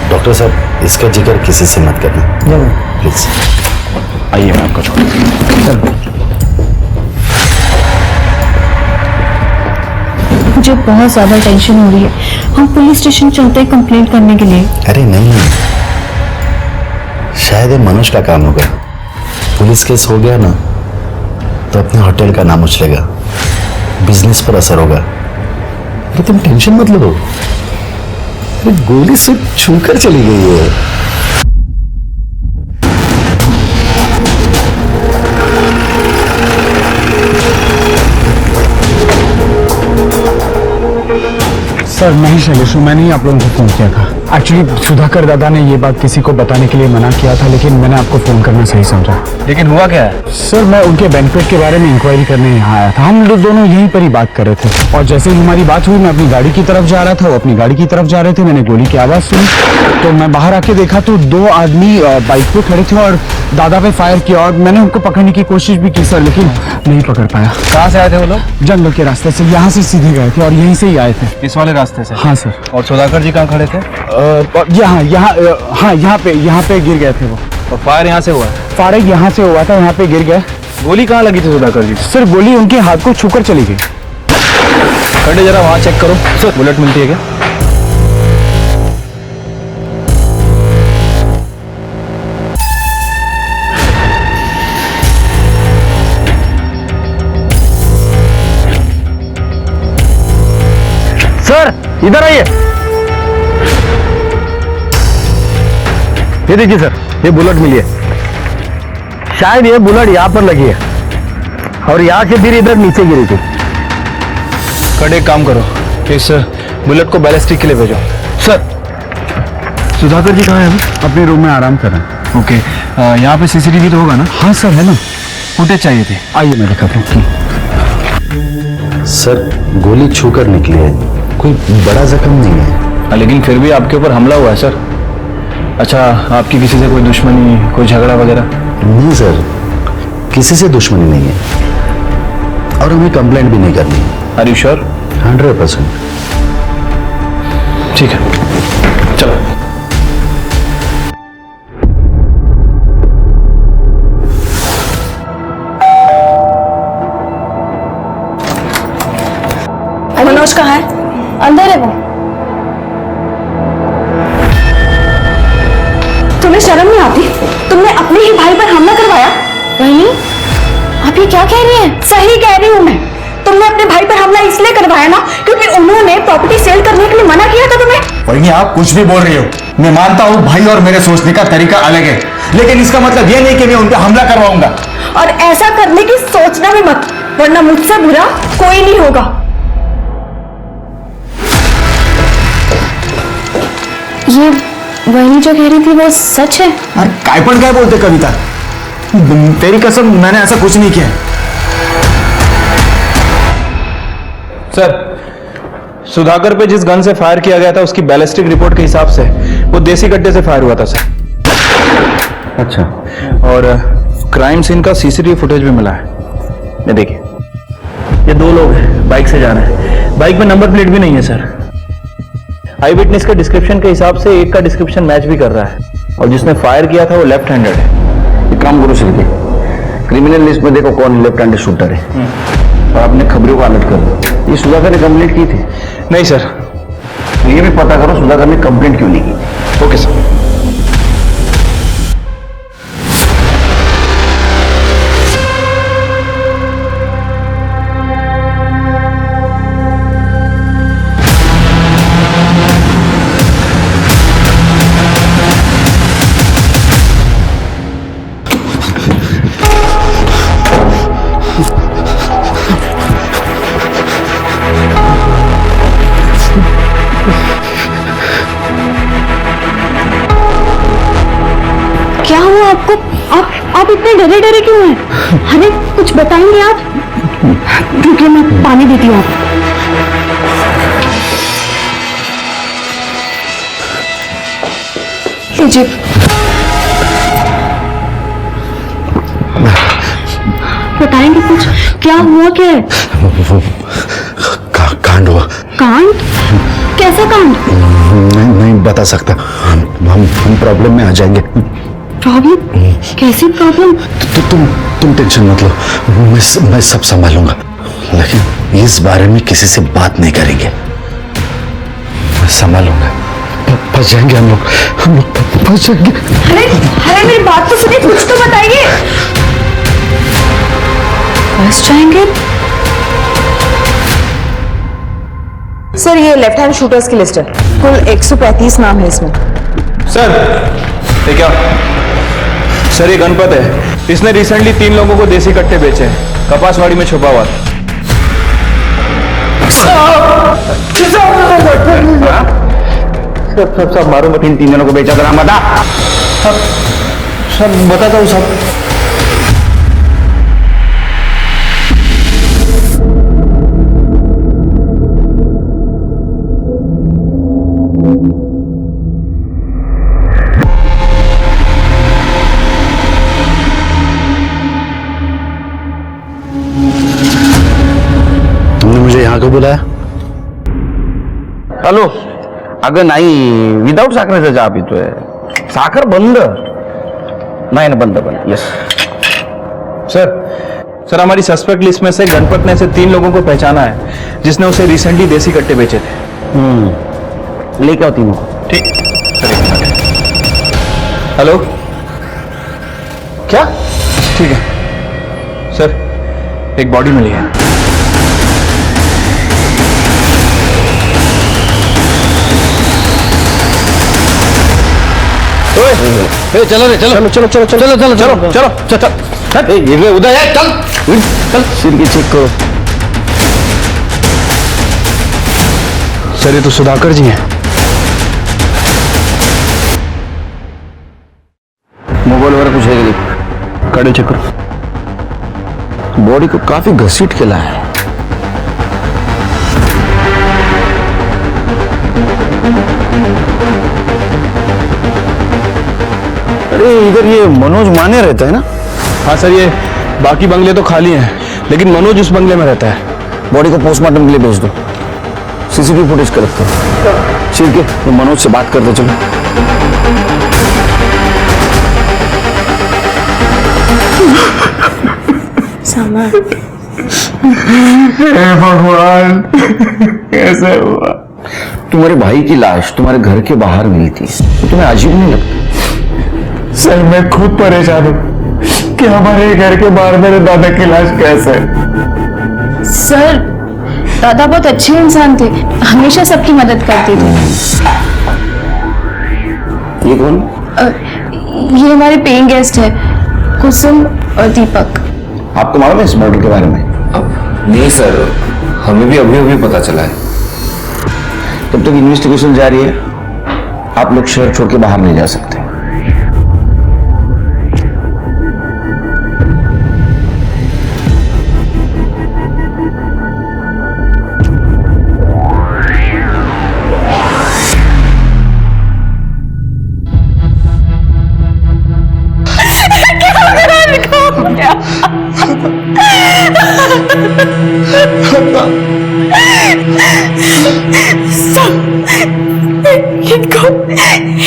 डॉक्टर साहब इसका जिक्र किसी से मत करना प्लीज। आइए मैं आपको छोड़। मुझे बहुत ज्यादा टेंशन हो रही है। हम पुलिस स्टेशन चलते हैं कंप्लेंट करने के लिए। अरे नहीं, शायद ये मनोज का काम होगा। पुलिस केस हो गया ना तो अपने होटल का नाम उछलेगा, बिजनेस पर असर होगा। अरे तुम टेंशन मत लो, गोली सिर्फ छूकर चली गई है। सर मैं ही शैलेश हूँ, मैंने ही आप लोगों को फोन किया था। एक्चुअली सुधाकर दादा ने ये बात किसी को बताने के लिए मना किया था, लेकिन मैंने आपको फोन करना सही समझा। लेकिन हुआ क्या है? सर मैं उनके बैंक्वेट के बारे में इंक्वायरी करने यहाँ आया था। हम लोग दोनों यहीं पर ही बात कर रहे थे और जैसे ही हमारी बात हुई मैं अपनी गाड़ी की तरफ जा रहा था, वो अपनी गाड़ी की तरफ जा रहे थे। मैंने गोली की आवाज़ सुनी तो मैं बाहर आके देखा तो 2 आदमी बाइक पे खड़े थे और दादा पे फायर किया और मैंने उनको पकड़ने की कोशिश भी की सर, लेकिन नहीं पकड़ पाया। कहाँ से आए थे वो लोग? जंगल के रास्ते से, यहाँ से सीधे गए थे और यहीं से ही आए थे। इस वाले रास्ते से? हाँ सर। और सुधाकर जी कहाँ खड़े थे? यहाँ पे गिर गए थे वो। और फायर यहाँ से हुआ? फायर यहाँ से हुआ था, यहाँ पे गिर गए। गोली कहाँ लगी थी सुधाकर जी? सर गोली उनके हाथ को छूकर चली गई। खड़े जरा वहाँ चेक करो। सर बुलेट मिलती है क्या? सर इधर आइए। ये देखिए सर, ये बुलेट मिली है। शायद ये बुलेट यहाँ पर लगी है और यहाँ से फिर इधर नीचे गिरी थी। खड़े काम करो, इस बुलेट को बैलिस्टिक के लिए भेजो। सर सुधाकर जी कहाँ हैं? अपने रूम में आराम कर रहे हैं। ओके, यहाँ पे सीसीटीवी तो होगा ना? हाँ सर है ना। फुटेज चाहिए थी। आइए मैं दिखाता हूँ। सर गोली छूकर निकली है, कोई बड़ा जख्म नहीं है। लेकिन फिर भी आपके ऊपर हमला हुआ है सर। अच्छा, आपकी किसी से कोई दुश्मनी, कोई झगड़ा वगैरह? नहीं सर, किसी से दुश्मनी नहीं है और हमें कंप्लेंट भी नहीं करनी। Are you sure? 100%। ठीक है, चलो। मनोज कहाँ है? अंदर है वो। तुम्हें शर्म नहीं आती? तुमने अपने ही भाई पर हमला करवाया। वही आप ये क्या कह रही हैं? सही कह रही हूँ मैं। तुमने अपने भाई पर हमला इसलिए करवाया ना क्योंकि उन्होंने प्रॉपर्टी सेल करने के लिए मना किया था तुम्हें। वही आप कुछ भी बोल रही हो, मैं मानता हूँ भाई और मेरे सोचने का तरीका अलग है, लेकिन इसका मतलब यह नहीं कि मैं उन पर हमला करवाऊंगा। और ऐसा करने की सोचना भी मत, वरना मुझसे बुरा कोई नहीं होगा। ये वही जो कह रही थी वो सच है? अरे कायपन क्या बोलते कविता, तेरी कसम मैंने ऐसा कुछ नहीं किया। सर, सुधाकर पे जिस गन से फायर किया गया था उसकी बैलिस्टिक रिपोर्ट के हिसाब से वो देसी कट्टे से फायर हुआ था सर। अच्छा। और क्राइम सीन का सीसीटीवी फुटेज भी मिला है। ये देखिए, ये दो लोग हैं, बाइक से जा रहे हैं, बाइक में नंबर प्लेट भी नहीं है सर। आई विटनेस के डिस्क्रिप्शन के हिसाब से एक का डिस्क्रिप्शन मैच भी कर रहा है, और जिसने फायर किया था वो लेफ्ट हैंडेड है। एक काम करो श्रीधर, क्रिमिनल लिस्ट में देखो कौन लेफ्ट हैंडेड शूटर है और अपने खबरों को अलर्ट कर दो। ये सुधाकर ने कंप्लेंट की थी? नहीं सर। तो ये भी पता करो सुधाकर ने कंप्लेंट क्यों नहीं की। Okay sir. क्या हुआ आपको? आप इतने डरे डरे क्यों हैं? अरे कुछ बताएंगे आप? रुकिए, मैं पानी देती हूँ आपको। लीजिए। बताएंगे कुछ? क्या हुआ? क्या है? कांड हुआ। कांड? कैसा कांड? नहीं बता सकता, हम प्रॉब्लम में आ जाएंगे। प्रॉब्लम? कैसी प्रॉब्लम? तुम टेंशन मत लो, मैं सब संभालूंगा, लेकिन इस बारे में किसी से बात नहीं करेंगे। मैं संभालूंगा। फंस जाएंगे हम लोग फंस जाएंगे। अरे मेरी बात तो सुनिए, कुछ तो बताइए। फंस जाएंगे? सर, ये लेफ्ट हैंड शूटर्स की लिस्ट है, कुल 135 नाम है इसमें। सर, ये क्या? सर, ये गणपत है, इसने रिसेंटली 3 लोगों को देसी कट्टे बेचे हैं, कपासवाड़ी में छुपा हुआ था। सब मारो मत, इन 3 जनों को बेचा था। बता। सब बताता हूँ सब। तुमने मुझे यहाँ क्यों बुलाया? हॅलो, अगं नाही, विदाउट साखरेचा चहा पितोय. साखर बंद. नाही ना, बंद. यस सर, हमारी सस्पेक्ट लिस्ट में से गणपत ने ऐसे 3 लोगों को पहचाना है जिसने उसे रिसेंटली देसी कट्टे बेचे थे। लेके आओ तीनों को। ठीक। हेलो, क्या? ठीक है सर, एक बॉडी मिली है। चलो रे, चलो चलो चलो चलो चलो चलो चलो चलो ये उधर है, चल चल। सिर की चेक करो। सर, ये तो सुधाकर जी हैं। मोबाइल वगैरह कुछ है नहीं? कड़े चेक करो। बॉडी को काफी घसीट के लाया है। अरे इधर ये मनोज माने रहता है ना? हाँ सर, ये बाकी बंगले तो खाली हैं, लेकिन मनोज उस बंगले में रहता है। बॉडी को पोस्टमार्टम के लिए भेज दो, सीसीटीवी फुटेज कलेक्ट करो। ठीक है, तो मनोज से बात करते चलो। हे भगवान, कैसे हुआ? तुम्हारे भाई की लाश तुम्हारे घर के बाहर मिली थी, तो तुम्हें अजीब नहीं लगता? सर मैं खुद परेशान हूँ कि हमारे घर के बाहर मेरे दादा की लाश कैसे है? सर दादा बहुत अच्छे इंसान थे, हमेशा सबकी मदद करते थे। ये कौन? ये हमारे पेइंग गेस्ट है, कुसुम और दीपक। आपको मालूम है इस मर्डर के बारे में? नहीं सर, हमें भी अभी अभी पता चला है। तब तक इन्वेस्टिगेशन जारी है, आप लोग शहर छोड़ के बाहर नहीं जा सकते।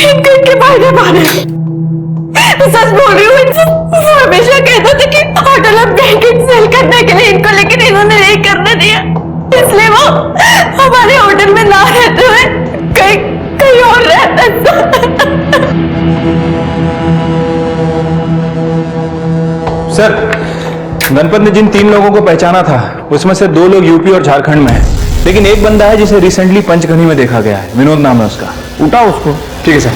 इनको इनके भाई मारे। सच बोल रही हूँ, हमेशा कहता था कि होटल अब बैंकिंग सेल करने के लिए इनको, लेकिन इन्होंने नहीं करने दिया, इसलिए वो हमारे होटल में ना रहते हुए कहीं कहीं और रहता। सर, गणपत ने जिन 3 लोगों को पहचाना था, उसमें से 2 लोग यूपी और झारखंड में हैं, लेकिन एक बंदा है जिसे रिसेंटली पंचगनी में देखा गया है। विनोद नाम है उसका। उठाओ उसको। ठीक है सर।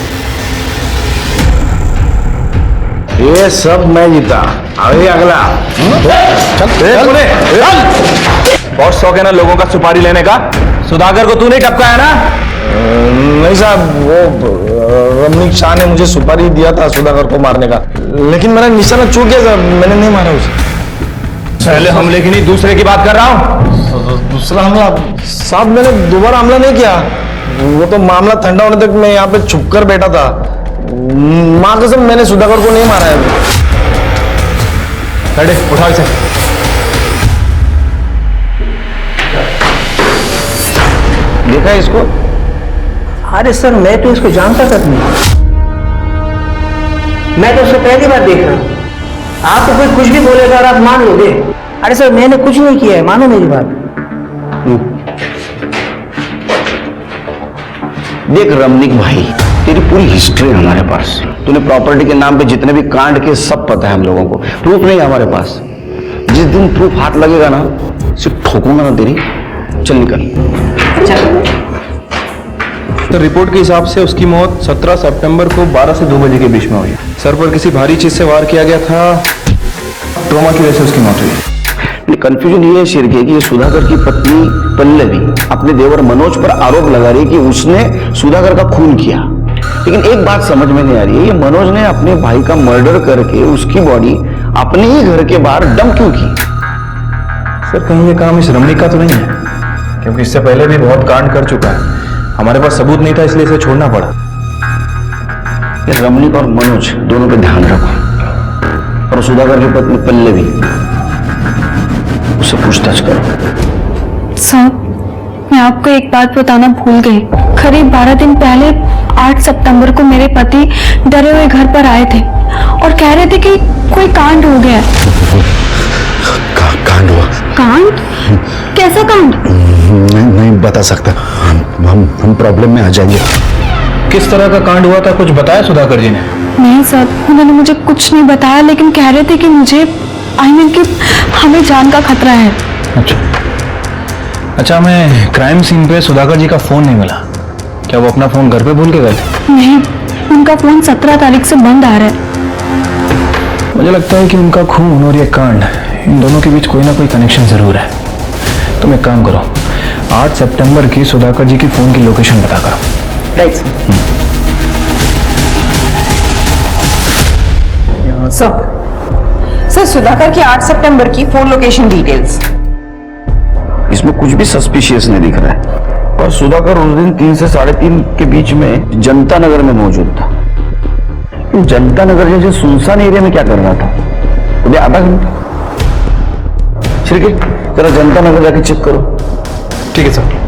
ये सब मैं जीता। अभी अगला। चल। बहुत शौक है ना लोगों का सुपारी लेने का। सुधाकर को तूने टपकाया ना? नहीं साहब, वो रमनीक शाह ने मुझे सुपारी दिया था सुधाकर को मारने का, लेकिन मेरा निशाना चूक गया साहब, मैंने नहीं मारा उसे। पहले हमले की नहीं, दूसरे की बात कर रहा हूँ। दूसरा हमला? साहब मैंने दोबारा हमला नहीं किया, वो तो मामला ठंडा होने तक मैं यहाँ पे छुप कर बैठा था। माँ कसम मैंने सुधाकर को नहीं मारा है। उठाओ इसे। देखा है इसको? अरे सर मैं तो इसको जानता तक नहीं, मैं तो उसको पहली बार देख रहा हूँ। आप तो कोई कुछ भी बोलेगा और आप मान लोगे। अरे सर मैंने कुछ नहीं किया है, मानो मेरी बात। देख रमनीक भाई, तेरी पूरी हिस्ट्री है हमारे पास। तूने प्रॉपर्टी के नाम पे जितने भी कांड के सब पता है हम लोगों को। प्रूफ नहीं है हमारे पास। जिस दिन प्रूफ हाथ लगेगा ना, सिर्फ ठोकूंगा ना तेरी। चल निकल। तो रिपोर्ट के हिसाब से उसकी मौत 17 सितंबर को 12 से 2 बजे के बीच में हुई। सर पर किसी भारी चीज से वार किया गया था, ट्रॉमा की वजह से उसकी मौत हुई। कंफ्यूजन ये है शेर के कि सुधाकर की पत्नी पल्लवी अपने देवर मनोज पर आरोप लगा रही है कि उसने सुधाकर का खून किया, लेकिन एक बात समझ में नहीं आ रही है, ये मनोज ने अपने भाई का मर्डर करके उसकी बॉडी अपने ही घर के बाहर डंप क्यों की? सर कहीं ये काम इस रमणीक का तो नहीं है, क्योंकि इससे पहले भी बहुत कांड कर चुका है। हमारे पास सबूत नहीं था, इसलिए इसे छोड़ना पड़ा। ये रमणीक और मनोज दोनों पे ध्यान रखो, और सुधाकर की पत्नी पल्लवी उससे पूछताछ करो। साहब मैं आपको एक बात बताना भूल गई। करीब 12 दिन पहले 8 सितंबर को मेरे पति डरे हुए घर पर आए थे और कह रहे थे कि कोई कांड हो गया। कांड हुआ? कांड? कैसा कांड? नहीं बता सकता, हम प्रॉब्लम में आ जाएंगे। किस तरह का कांड हुआ था, कुछ बताया सुधाकर जी ने? नहीं सर, उन्होंने मुझे कुछ नहीं बताया, लेकिन कह रहे थे कि मुझे कि हमें जान का खतरा है। अच्छा, हमें क्राइम सीन पे सुधाकर जी का फोन नहीं मिला। क्या वो अपना फोन घर पे भूल के गए थे? नहीं, उनका फोन 17 तारीख से बंद आ रहा है। मुझे लगता है कि उनका खून और ये कांड, इन दोनों के बीच कोई ना कोई कनेक्शन जरूर है। तुम एक काम करो, 8 सितंबर की सुधाकर जी की फोन की लोकेशन पता करो। राइट सर, सुधाकर की 8 सितंबर की फोन लोकेशन डिटेल्स। इसमें कुछ भी सस्पिशियस नहीं दिख रहा है। और सुधाकर उस दिन 3 से 3:30 के बीच में जनता नगर में मौजूद था। जनता नगर जैसे सुनसान एरिया में क्या कर रहा था? उन्हें आधा घंटा। ठीक है, जरा जनता नगर जाके चेक करो। ठीक है सर।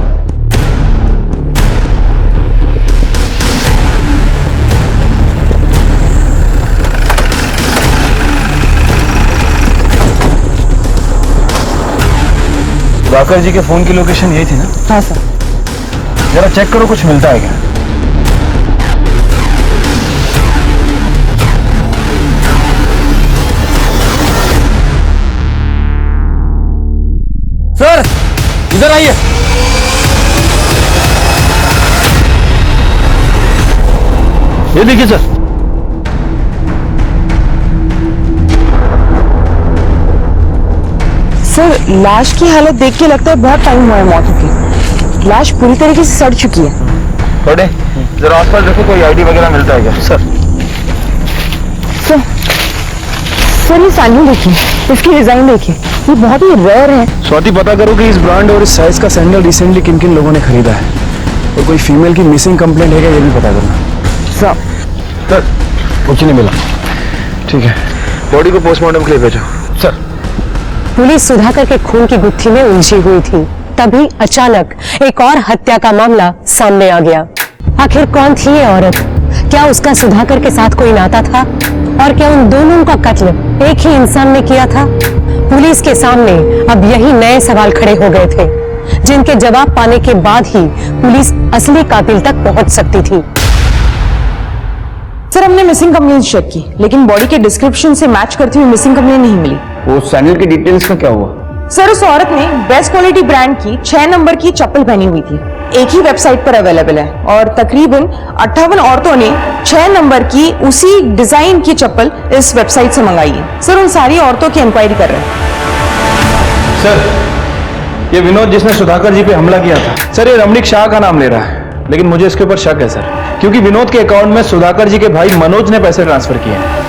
सुधाकर जी के फोन की लोकेशन यही थी ना? हाँ सर। जरा चेक करो कुछ मिलता है क्या। सर इधर आइए। ये देखिए सर। सर लाश की हालत देख के लगता है बहुत टाइम हुआ है मौत की। लाश पूरी तरीके से सड़ चुकी है। थोड़े जरा आसपास देखो कोई आईडी वगैरह मिलता है क्या? सर सर ये सैंडल देखिए, इसकी डिजाइन देखिए, ये बहुत ही रेयर है। स्वाति पता करो कि इस ब्रांड और इस साइज का सैंडल रिसेंटली किन किन लोगों ने खरीदा है, और कोई फीमेल की मिसिंग कंप्लेंट है क्या ये भी पता करना। सर कुछ नहीं मिला। ठीक है, बॉडी को पोस्टमार्टम के लिए भेजो। सर पुलिस सुधाकर के खून की गुत्थी में उलझी हुई थी, तभी अचानक एक और हत्या का मामला सामने आ गया। आखिर कौन थी ये औरत? क्या उसका सुधाकर के साथ कोई नाता था? और क्या उन दोनों का कत्ल एक ही इंसान ने किया था? पुलिस के सामने अब यही नए सवाल खड़े हो गए थे, जिनके जवाब पाने के बाद ही पुलिस असली कातिल तक पहुंच सकती थी। सर हमने मिसिंग कंप्लेंट चेक की, लेकिन बॉडी के डिस्क्रिप्शन से मैच करती हुई मिसिंग कंप्लेंट नहीं मिली। वो सैंडल की डिटेल्स का क्या हुआ? सर उस औरत ने बेस्ट क्वालिटी ब्रांड की 6 नंबर की चप्पल पहनी हुई थी, एक ही वेबसाइट पर अवेलेबल है, और तकरीबन 58 औरतों ने 6 नंबर की उसी डिजाइन की चप्पल इस वेबसाइट से मंगाई है। सर उन सारी औरतों की इंक्वायरी कर रहे हैं। सर ये विनोद जिसने सुधाकर जी पे हमला किया था, सर ये रमणीक शाह का नाम ले रहा है, लेकिन मुझे इसके ऊपर शक है सर, क्योंकि विनोद के अकाउंट में सुधाकर जी के भाई मनोज ने पैसे ट्रांसफर किए हैं।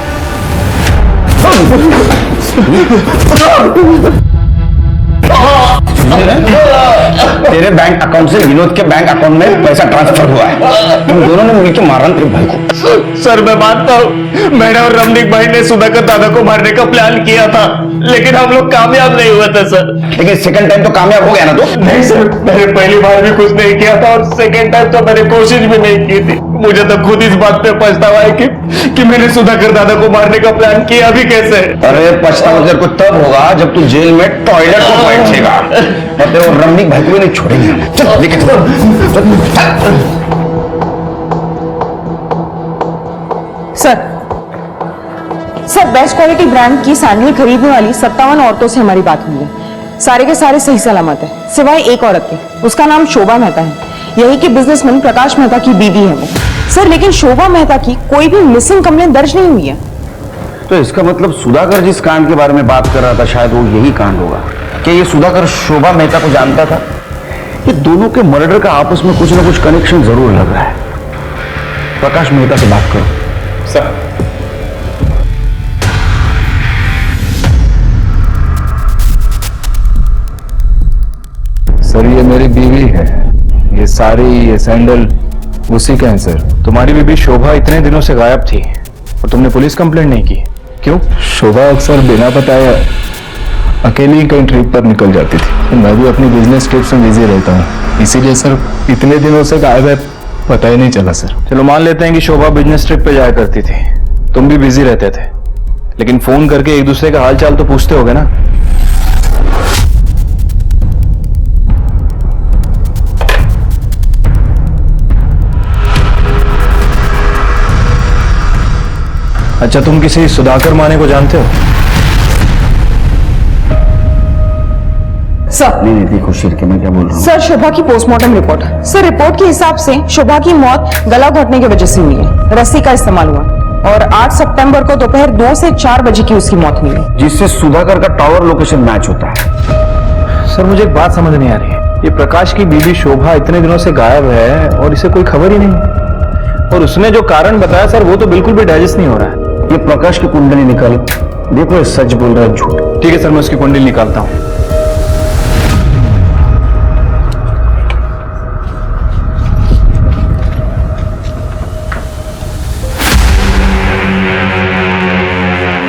तेरे बैंक अकाउंट से विनोद के बैंक अकाउंट में पैसा ट्रांसफर हुआ है। तुम दोनों ने मिलकर मारा तेरे भाई को। सर मैं मानता हूँ मैंने और रमणीक भाई ने सुधाकर दादा को मारने का प्लान किया था, लेकिन हम लोग कामयाब नहीं हुए थे सर। लेकिन सेकंड टाइम तो कामयाब हो गया ना? तो नहीं सर, मैंने पहली बार भी कुछ नहीं किया था, और सेकंड टाइम तो मैंने कोशिश भी नहीं की थी। मुझे तो खुद इस बात पे पछतावा है कि मैंने सुधाकर दादा को मारने का प्लान किया भी कैसे। अरे पछतावा तेरे को तब होगा जब तू जेल में टॉयलेट को बैठेगा, और तेरे रमणीक भाई को भी नहीं छोड़ेंगे। चल लेके सर बेस्ट क्वालिटी ब्रांड की सैंडल खरीदने वाली 57 औरतों से हमारी बात हुई है। सारे के सारे सही सलामत है, सिवाय एक औरत के। उसका नाम शोभा मेहता है, यही के बिजनेसमैन प्रकाश मेहता की बीवी है वो। सर लेकिन शोभा मेहता की कोई भी मिसिंग कंप्लेंट दर्ज नहीं हुई है। तो इसका मतलब सुधाकर जिस कांड के बारे में बात कर रहा था, शायद वो यही कांड होगा। क्या ये सुधाकर शोभा मेहता को जानता था? ये दोनों के मर्डर का आपस में कुछ ना कुछ कनेक्शन जरूर लग रहा है। प्रकाश मेहता से बात करो। सर सर ये मेरी बीवी है, ये साड़ी ये सैंडल उसी के हैं सर। तुम्हारी बीबी शोभा इतने दिनों से गायब थी और तुमने पुलिस कंप्लेंट नहीं की, क्यों? शोभा अक्सर बिना बताए अकेली कहीं ट्रिप पर निकल जाती थी। मैं भी अपनी बिजनेस ट्रिप में बिजी रहता हूँ, इसीलिए सर इतने दिनों से गायब है, पता ही नहीं चला सर। चलो मान लेते हैं कि शोभा बिजनेस ट्रिप पे जाया करती थी, तुम भी बिजी रहते थे, लेकिन फोन करके एक दूसरे का हालचाल तो पूछते होगे ना? अच्छा तुम किसी सुधाकर माने को जानते हो? सर नहीं देखो शिरके, मैं क्या बोल रहा हूँ। सर शोभा की पोस्टमार्टम रिपोर्ट। सर रिपोर्ट के हिसाब से शोभा की मौत गला घोटने की वजह से हुई है, रस्सी का इस्तेमाल हुआ, और 8 सितंबर को दोपहर 2 से 4 बजे की उसकी मौत हुई है, जिससे सुधाकर का टावर लोकेशन मैच होता है। सर मुझे एक बात समझ नहीं आ रही है, ये प्रकाश की बीवी शोभा इतने दिनों से गायब है और इसे कोई खबर ही नहीं, और उसने जो कारण बताया सर वो तो बिल्कुल भी डाइजेस्ट नहीं हो रहा है। ये प्रकाश की कुंडली निकालो, देखो ये सच बोल रहा है झूठ। ठीक है सर, मैं उसकी कुंडली निकालता हूं।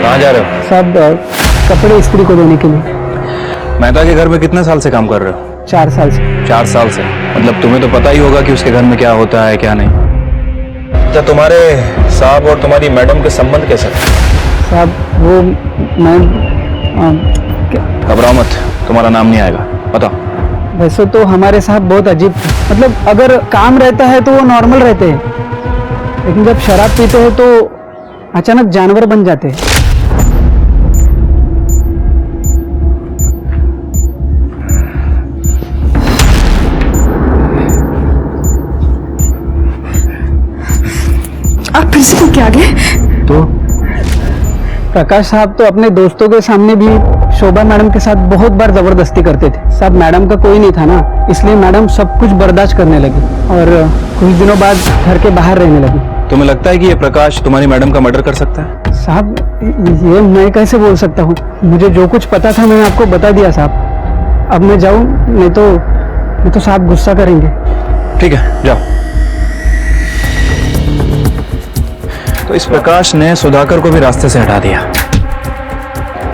कहाँ जा रहे हो? साहब कपड़े इस्त्री को देने के लिए। मेहता के घर में कितने साल से काम कर रहे हो? 4 साल से। 4 साल से? मतलब तुम्हें तो पता ही होगा कि उसके घर में क्या होता है क्या नहीं। अच्छा, तुम्हारे साहब और तुम्हारी मैडम के संबंध कैसे? साहब वो मैं घबराओ मत, तुम्हारा नाम नहीं आएगा, बताओ। वैसे तो हमारे साहब बहुत अजीब थे, मतलब अगर काम रहता है तो वो नॉर्मल रहते हैं, लेकिन जब शराब पीते हैं तो अचानक जानवर बन जाते हैं। आप फिर से तो क्या गए? तो प्रकाश साहब तो अपने दोस्तों के सामने भी शोभा मैडम के साथ बहुत बार जबरदस्ती करते थे। साहब मैडम का कोई नहीं था ना, इसलिए मैडम सब कुछ बर्दाश्त करने लगी और कुछ दिनों बाद घर के बाहर रहने लगी। तुम्हें लगता है कि ये प्रकाश तुम्हारी मैडम का मर्डर कर सकता है? साहब ये मैं कैसे बोल सकता हूँ, मुझे जो कुछ पता था मैंने आपको बता दिया साहब। अब मैं जाऊँ नहीं तो साहब गुस्सा करेंगे। ठीक है, जाओ। तो इस प्रकाश ने सुधाकर को भी रास्ते से हटा दिया।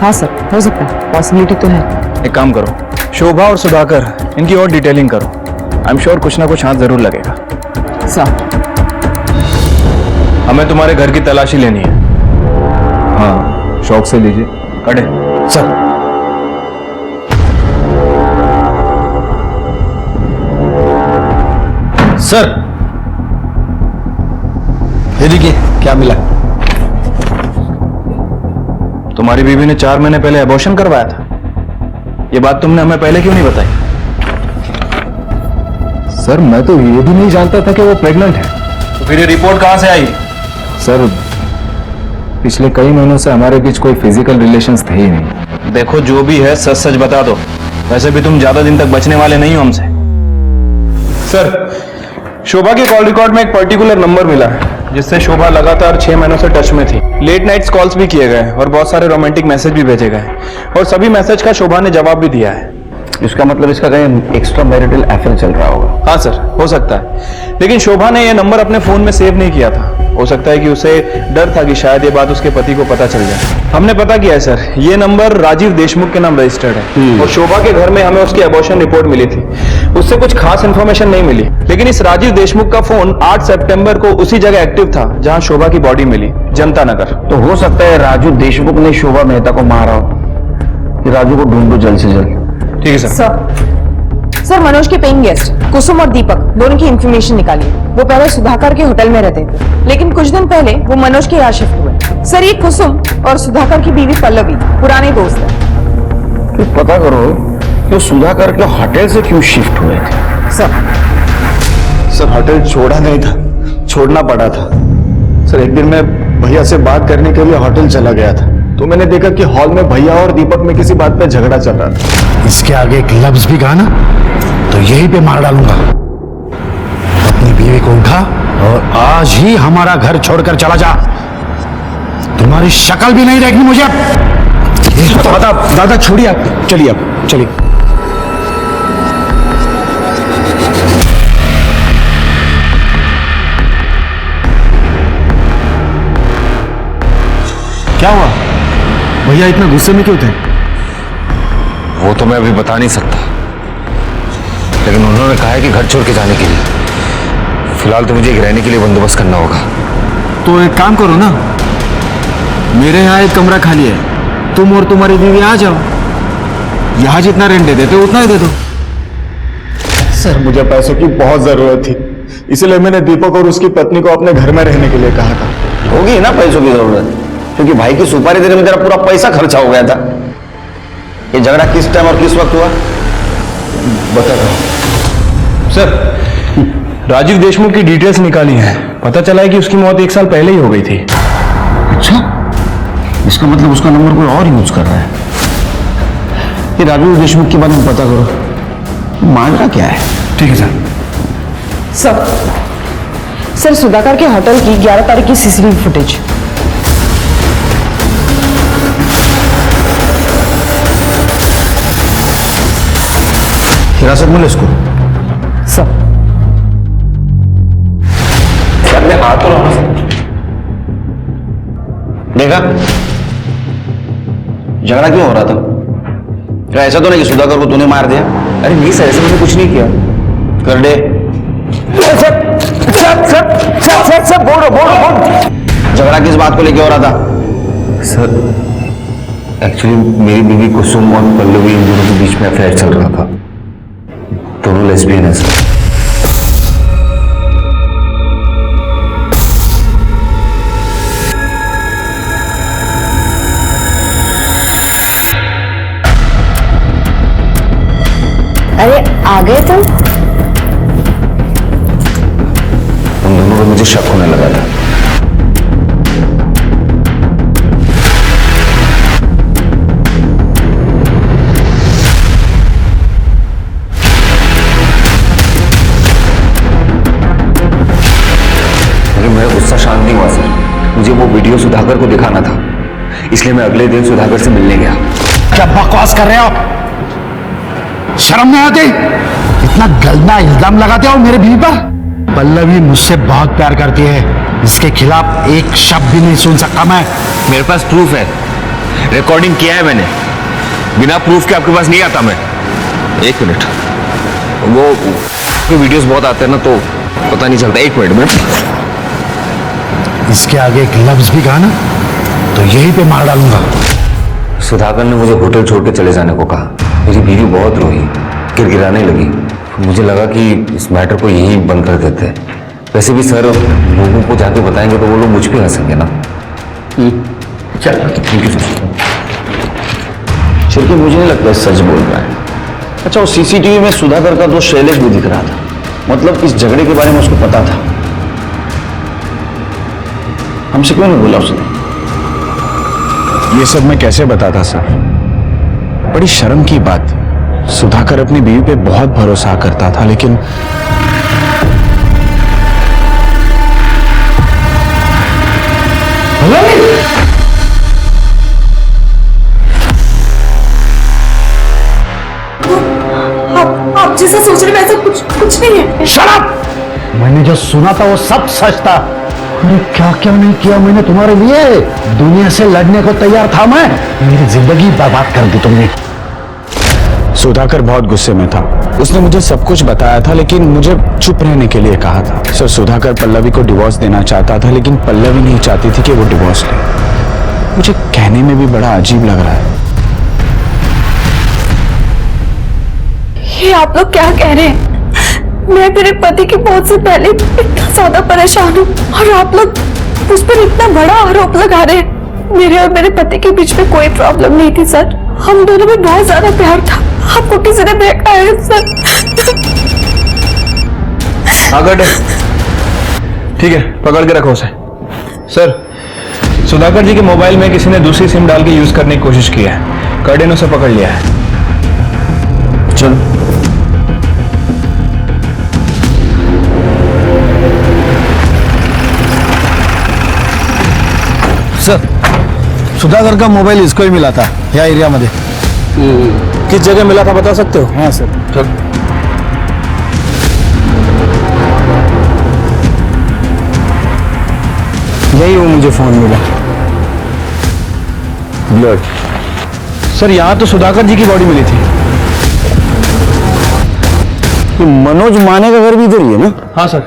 हाँ सर, हो सकता है, पॉसिबिलिटी तो है। एक काम करो, शोभा और सुधाकर इनकी और डिटेलिंग करो। आई एम श्योर कुछ ना कुछ हाथ जरूर लगेगा। सर हमें तुम्हारे घर की तलाशी लेनी है। हाँ, शौक से लीजिए। कड़े सर। सर ये देखिए क्या मिला। तुम्हारी बीवी ने 4 महीने पहले अबॉर्शन करवाया था। ये बात तुमने हमें पहले क्यों नहीं बताई? सर मैं तो ये भी नहीं जानता था कि वो प्रेग्नेंट है। तो फिर ये रिपोर्ट कहां से आई? सर पिछले कई महीनों से हमारे बीच कोई फिजिकल रिलेशंस थे ही नहीं। देखो जो भी है सच सच बता दो, वैसे भी तुम ज्यादा दिन तक बचने वाले नहीं हो हमसे। सर, शोभा के कॉल रिकॉर्ड में एक पर्टिकुलर नंबर मिला है जिससे शोभा लगातार 6 महीनों से टच में थी। लेट नाइट्स कॉल्स भी किए गए और बहुत सारे रोमांटिक मैसेज भी भेजे गए और सभी मैसेज का शोभा ने जवाब भी दिया है। इसका मतलब इसका कहीं एक्स्ट्रा मैरिटल अफेयर चल रहा होगा। हाँ सर, हो सकता है, लेकिन शोभा ने यह नंबर अपने फोन में सेव नहीं किया था। हो सकता है कि उसे डर था कि शायद ये बात उसके पति को पता चल जाए। हमने पता किया है सर, ये नंबर राजीव देशमुख के नाम रजिस्टर्ड है और शोभा के घर में हमें उसकी अबॉर्शन रिपोर्ट मिली थी। उससे कुछ खास इंफॉर्मेशन नहीं मिली, लेकिन इस राजीव देशमुख का फोन 8 सितंबर को उसी जगह एक्टिव था जहां शोभा की बॉडी मिली, जनता नगर। तो हो सकता है राजू देशमुख ने शोभा मेहता को मारा हो। राजू को ढूंढो जल्द से जल्द। ठीक है सर। सर मनोज के पेइंग गेस्ट कुसुम और दीपक दोनों की इंफॉर्मेशन निकाली। वो पहले सुधाकर के होटल में रहते थे, लेकिन कुछ दिन पहले वो मनोज के यहाँ शिफ्ट हुए। सर ये कुसुम और सुधाकर की बीवी पल्लवी पुराने दोस्त हैं। तो पता करो कि सुधाकर के होटल से क्यों शिफ्ट हुए थे। सर होटल छोड़ा नहीं था, छोड़ना पड़ा था। सर एक दिन मैं भैया से बात करने के लिए होटल चला गया था, तो मैंने देखा कि हॉल में भैया और दीपक में किसी बात पे झगड़ा चल रहा था। इसके आगे एक लफ्ज भी कहा ना तो यहीं पे मार डालूंगा। अपनी बीवी को उठा और आज ही हमारा घर छोड़कर चला जा। तुम्हारी शक्ल भी नहीं देखनी मुझे। दादा दादा छोड़िए आप, चलिए आप चलिए। क्या हुआ भैया, इतना गुस्से में क्यों थे? वो तो मैं अभी बता नहीं सकता, लेकिन उन्होंने कहा है कि घर छोड़ के जाने के लिए। फिलहाल तो मुझे एक रहने के लिए बंदोबस्त करना होगा। तो एक काम करो ना, मेरे यहाँ एक कमरा खाली है, तुम और तुम्हारी बीवी आ जाओ। यहाँ जितना रेंट दे देते हो उतना ही दे दो। सर मुझे पैसों की बहुत जरूरत थी, इसलिए मैंने दीपक और उसकी पत्नी को अपने घर में रहने के लिए कहा था। होगी ना पैसों की जरूरत, क्योंकि भाई की सुपारी देने में तेरा पूरा पैसा खर्चा हो गया था। ये झगड़ा किस टाइम और किस वक्त हुआ बता दो। सर, राजीव देशमुख की डिटेल्स निकाली हैं। पता चला है कि उसकी मौत 1 साल पहले ही हो गई थी। अच्छा, इसका मतलब उसका नंबर कोई और यूज कर रहा है। ये राजीव देशमुख के बारे में पता करो, मामला क्या है। ठीक है सर। सर सुधाकर के होटल की 11 तारीख की सीसीटीवी फुटेज। हिरासत मिले इसको। सर हाथ तो देखा झगड़ा क्यों हो रहा था? क्या ऐसा तो नहीं कि सुधाकर को तूने मार दिया? अरे नहीं सर, ऐसा मैंने कुछ नहीं किया। कर दे। सब बोलो। झगड़ा किस बात को लेके हो रहा था? सर एक्चुअली मेरी बीवी कुसुम और पल्लवी इन दोनों के बीच में अफेयर चल रहा था। दोनों लेस्बियन है सर। अरे आ गए तुम? उन दोनों को मुझे शक होने लगा था। मेरा गुस्सा शांत नहीं हुआ सर। मुझे वो वीडियो सुधाकर को दिखाना था, इसलिए मैं अगले दिन सुधाकर से मिलने गया। क्या बकवास कर रहे हो? शर्म नहीं आती? इतना गंदा इल्जाम लगाते हो मेरे बीवी पर। पल्लवी मुझसे बहुत प्यार करती है, इसके खिलाफ एक शब्द भी नहीं सुन सकता मैं। मेरे पास प्रूफ है, रिकॉर्डिंग किया है मैंने। बिना प्रूफ के आपके पास नहीं आता मैं। एक मिनट, वो वीडियोस बहुत आते हैं ना तो पता नहीं चलता। एक मिनट। इसके आगे एक लफ्ज भी कहा ना तो यहीं पे मार डालूंगा। सुधाकर ने मुझे होटल छोड़ के चले जाने को कहा। मेरी बीवी बहुत रोई, गिड़गिड़ाने लगी। मुझे लगा कि इस मैटर को यहीं बंद कर देते हैं। वैसे भी सर, लोगों को जाके बताएंगे तो वो लोग मुझ पे हंसेंगे ना। चल थैंक यू सर। शिरके मुझे नहीं लगता सच बोल रहा है। अच्छा, वो सीसीटीवी में सुधाकर का दोस्त शैलेश भी दिख रहा था, मतलब इस झगड़े के बारे में उसको पता था। हमसे क्यों नहीं बोला उसने? ये सब मैं कैसे बताता सर? बड़ी शर्म की बात। सुधाकर अपनी बीवी पे बहुत भरोसा करता था, लेकिन आप जैसा सोच रहे वैसा कुछ नहीं है। Shut up! मैंने जो सुना था वो सब सच था। अरे क्या क्या नहीं किया मैंने तुम्हारे लिए। दुनिया से लड़ने को तैयार था मैं। मेरी जिंदगी बर्बाद कर दी तुमने। सुधाकर बहुत गुस्से में था। उसने मुझे सब कुछ बताया था, लेकिन मुझे चुप रहने के लिए कहा था। सर, सुधाकर पल्लवी को डिवोर्स देना चाहता था, लेकिन पल्लवी नहीं चाहती थी कि वो डिवोर्स ले। मुझे कहने में भी बड़ा अजीब लग रहा है। ये आप लोग क्या कह रहे हैं? मैं मेरे पति की मौत से पहले इतना ज्यादा परेशान हूँ और आप लोग उस पर इतना बड़ा आरोप लगा रहे हैं। मेरे और मेरे पति के बीच में कोई प्रॉब्लम नहीं थी सर। हम दोनों में बहुत ज्यादा प्यार था। आपको किसी ने देखा है सर? आगे ठीक है, पकड़ के रखो उसे। सर, सुधाकर जी के मोबाइल में किसी ने दूसरी सिम डाल के यूज करने की कोशिश की है। कर्डे ने उसे पकड़ लिया है। चल। सर, सुधाकर का मोबाइल इसको ही मिला था या एरिया मध्ये। किस जगह मिला था बता सकते हो? हाँ सर। चल। यही वो मुझे फोन मिला। ब्लड। सर, यहाँ तो सुधाकर जी की बॉडी मिली थी। मनोज माने का घर भी इधर ही है ना? हाँ सर।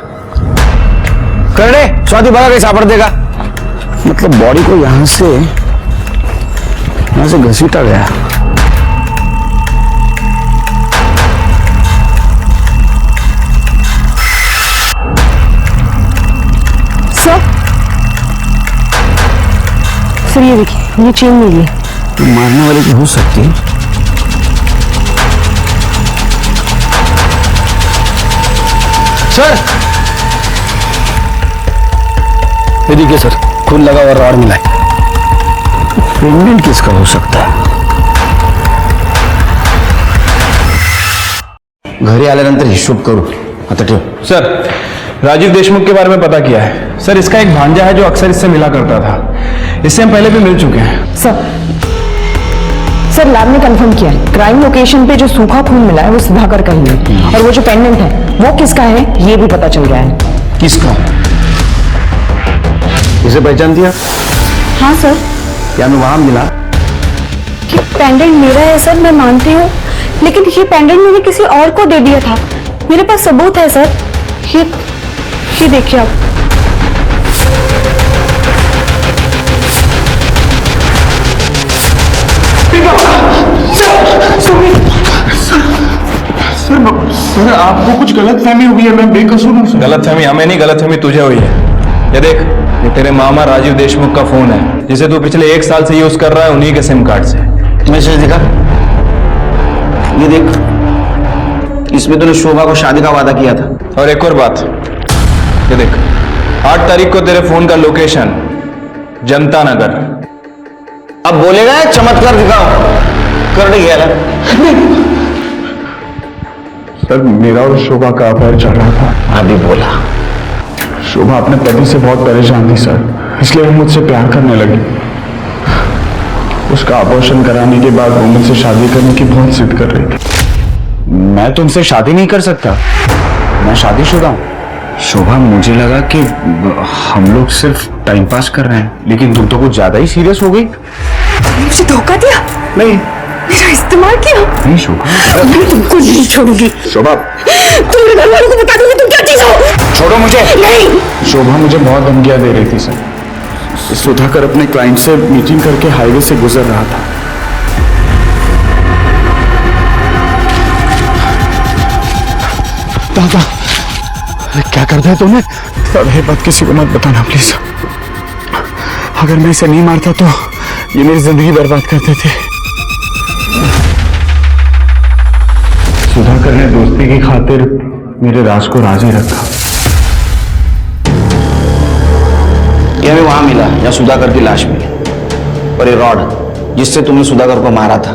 कर दे, स्वाति बड़ा कैसा पड़ देगा। मतलब बॉडी को यहां से घसीटा गया। सर ये देखिए, ये चेन मिली है। तो मारने वाले की हो सकती है। सर, ये देखिए सर, खून लगा हुआ रॉड मिला है। पेंडेंट किसका हो सकता है? घरी आल्यानंतर हिशोब करू। आता ठेव। सर, राजीव देशमुख के बारे में पता किया है। सर, इसका एक भांजा है जो अक्सर इससे मिला करता था। इससे हम पहले भी मिल चुके हैं। सर लैब ने कंफर्म किया है, क्राइम लोकेशन पे जो सूखा खून मिला है वो सुधाकर का ही है। और वो जो पेंडेंट है वो किसका है ये भी पता चल गया है। किसका? इसे पहचानती है? हाँ सर। क्या मैं वहां मिला? ये पेंडेंट मेरा है सर, मैं मानती हूँ, लेकिन ये पेंडेंट मैंने किसी और को दे दिया था। मेरे पास सबूत है सर। ये देखिए आप। सर आपको कुछ गलतफहमी हुई है, मैं बेकसूर हूँ। गलतफहमी हमें नहीं, गलतफहमी तुझे हुई है। ये देख, ये तेरे मामा राजीव देशमुख का फोन है, जिसे तू पिछले 1 साल से यूज कर रहा है, उन्हीं के सिम कार्ड से। मैसेज दिखा, ये देख, इसमें तूने शोभा को शादी का वादा किया था। और एक और बात, ये देख, 8 तारीख को तेरे फोन का लोकेशन जनता नगर। अब बोलेगा चमत्कार दिखाओ, कर गया ना। सर मेरा और शोभा का अफेयर चल रहा था। अभी बोला। शोभा अपने पति से बहुत परेशान थी सर, इसलिए वो मुझसे प्यार करने लगी। उसका अबॉर्शन कराने के बाद वो मुझसे शादी करने की बहुत जिद कर रही थी। मैं तुमसे शादी नहीं कर सकता, मैं शादीशुदा हूँ। शोभा मुझे लगा कि हम लोग सिर्फ टाइम पास कर रहे हैं, लेकिन तुम तो कुछ ज्यादा ही सीरियस हो गई। मुझे धोखा दिया? नहीं। मेरा इस्तेमाल किया? नहीं शोभा, मैं तुमको नहीं छोड़ूंगी। शोभा, तुम मेरे घर वालों को बता दूंगी तुम क्या चीज हो। छोड़ो मुझे। नहीं। शोभा मुझे बहुत धमकियां दे रही थी सर। सुधाकर अपने क्लाइंट से मीटिंग करके हाईवे से गुजर रहा था। दादा, क्या कर दिया तुमने? सर ये बात किसी को मत बताना प्लीज। अगर मैं इसे नहीं मारता तो ये मेरी जिंदगी बर्बाद करते थे। सुधाकर ने दोस्ती की खातिर मेरे राज को राज ही रखा। यह हमें वहां मिला जहां सुधाकर की लाश मिली, और ये रॉड जिससे तुमने सुधाकर को मारा था,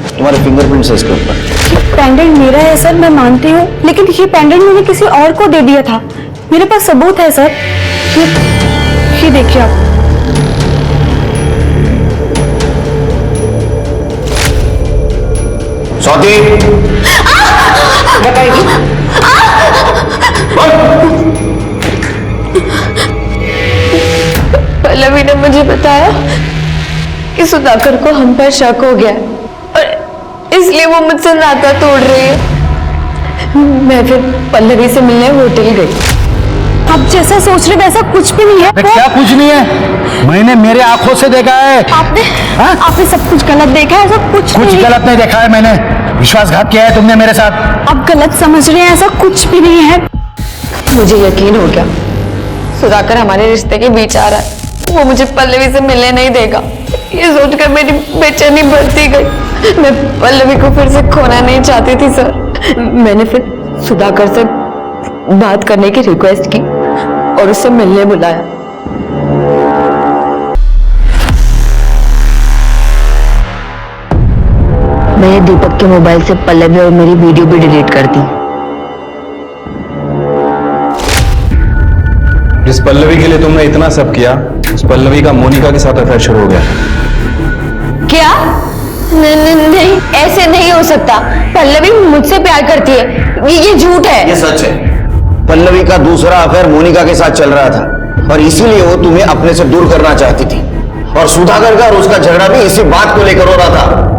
तुम्हारे फिंगरप्रिंट्स है इसके ऊपर। पेंडेंट मेरा है सर, मैं मानती हूँ, लेकिन ये पेंडेंट मैंने किसी और को दे दिया था। मेरे पास सबूत है सर। ये देखिए आप। स्वाति, बताइए। पल्लवी ने मुझे बताया कि सुधाकर को हम पर शक हो गया और इसलिए वो मुझसे नाता तोड़ रही है। मैं फिर पल्लवी से मिलने होटल गई। आप जैसा सोच रहे वैसा कुछ भी नहीं है। क्या कुछ नहीं है? मैंने मेरे आंखों से देखा है। आपने सब कुछ गलत देखा है? ऐसा कुछ गलत नहीं देखा है मैंने। विश्वासघात किया है तुमने मेरे साथ। आप गलत समझ रहे हैं, ऐसा कुछ भी नहीं है। मुझे यकीन हो गया सुधाकर हमारे रिश्ते के बीच आ रहा है। वो मुझे पल्लवी से मिलने नहीं देगा। ये सोचकर मेरी बेचैनी बढ़ती गई। मैं पल्लवी को फिर से खोना नहीं चाहती थी सर। मैंने फिर सुधाकर से बात करने की रिक्वेस्ट की और उससे मिलने बुलाया। मैंने दीपक के मोबाइल से पल्लवी और मेरी वीडियो भी डिलीट कर दी। जिस पल्लवी के लिए तुमने इतना सब किया, उस पल्लवी का मोनिका के साथ अफेयर शुरू हो गया। क्या? नहीं, ऐसे नहीं हो सकता। पल्लवी मुझसे प्यार करती है। ये झूठ है। ये सच है। पल्लवी का दूसरा अफेयर मोनिका के साथ चल रहा था और इसीलिए वो तुम्हें अपने से दूर करना चाहती थी, और सुधाकर का और उसका झगड़ा भी इसी बात को लेकर हो रहा था।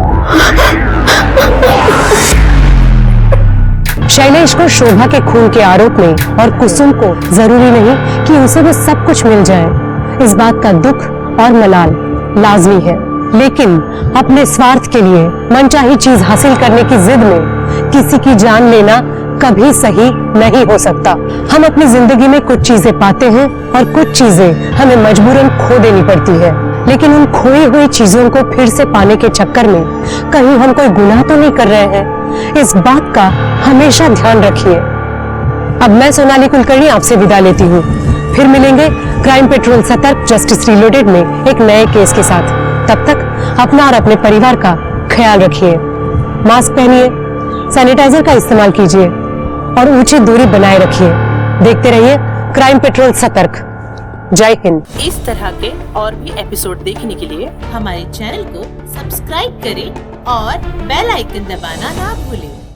शैलेश को शोभा के खून के आरोप में और कुसुम को जरूरी नहीं कि उसे भी सब कुछ मिल जाए। इस बात का दुख और मलाल लाजमी है, लेकिन अपने स्वार्थ के लिए मनचाही चीज हासिल करने की जिद में किसी की जान लेना कभी सही नहीं हो सकता। हम अपनी जिंदगी में कुछ चीजें पाते हैं और कुछ चीजें हमें मजबूरन खो देनी पड़ती है, लेकिन उन खोई हुई चीजों को फिर से पाने के चक्कर में कहीं हम कोई गुनाह तो नहीं कर रहे हैं। इस बात का हमेशा ध्यान रखिए। अब मैं सोनाली कुलकर्णी आपसे विदा लेती हूँ। फिर मिलेंगे क्राइम पेट्रोल सतर्क जस्टिस रीलोडेड में एक नए केस के साथ। तब तक अपना और अपने परिवार का ख्याल रखिए। मास्क पहनिए, सैनिटाइजर का इस्तेमाल कीजिए और उचित दूरी बनाए रखिए। देखते रहिए क्राइम पेट्रोल सतर्क। जय हिंद। इस तरह के और भी एपिसोड देखने के लिए हमारे चैनल को सब्सक्राइब करें और बेल आइकन दबाना ना भूलें।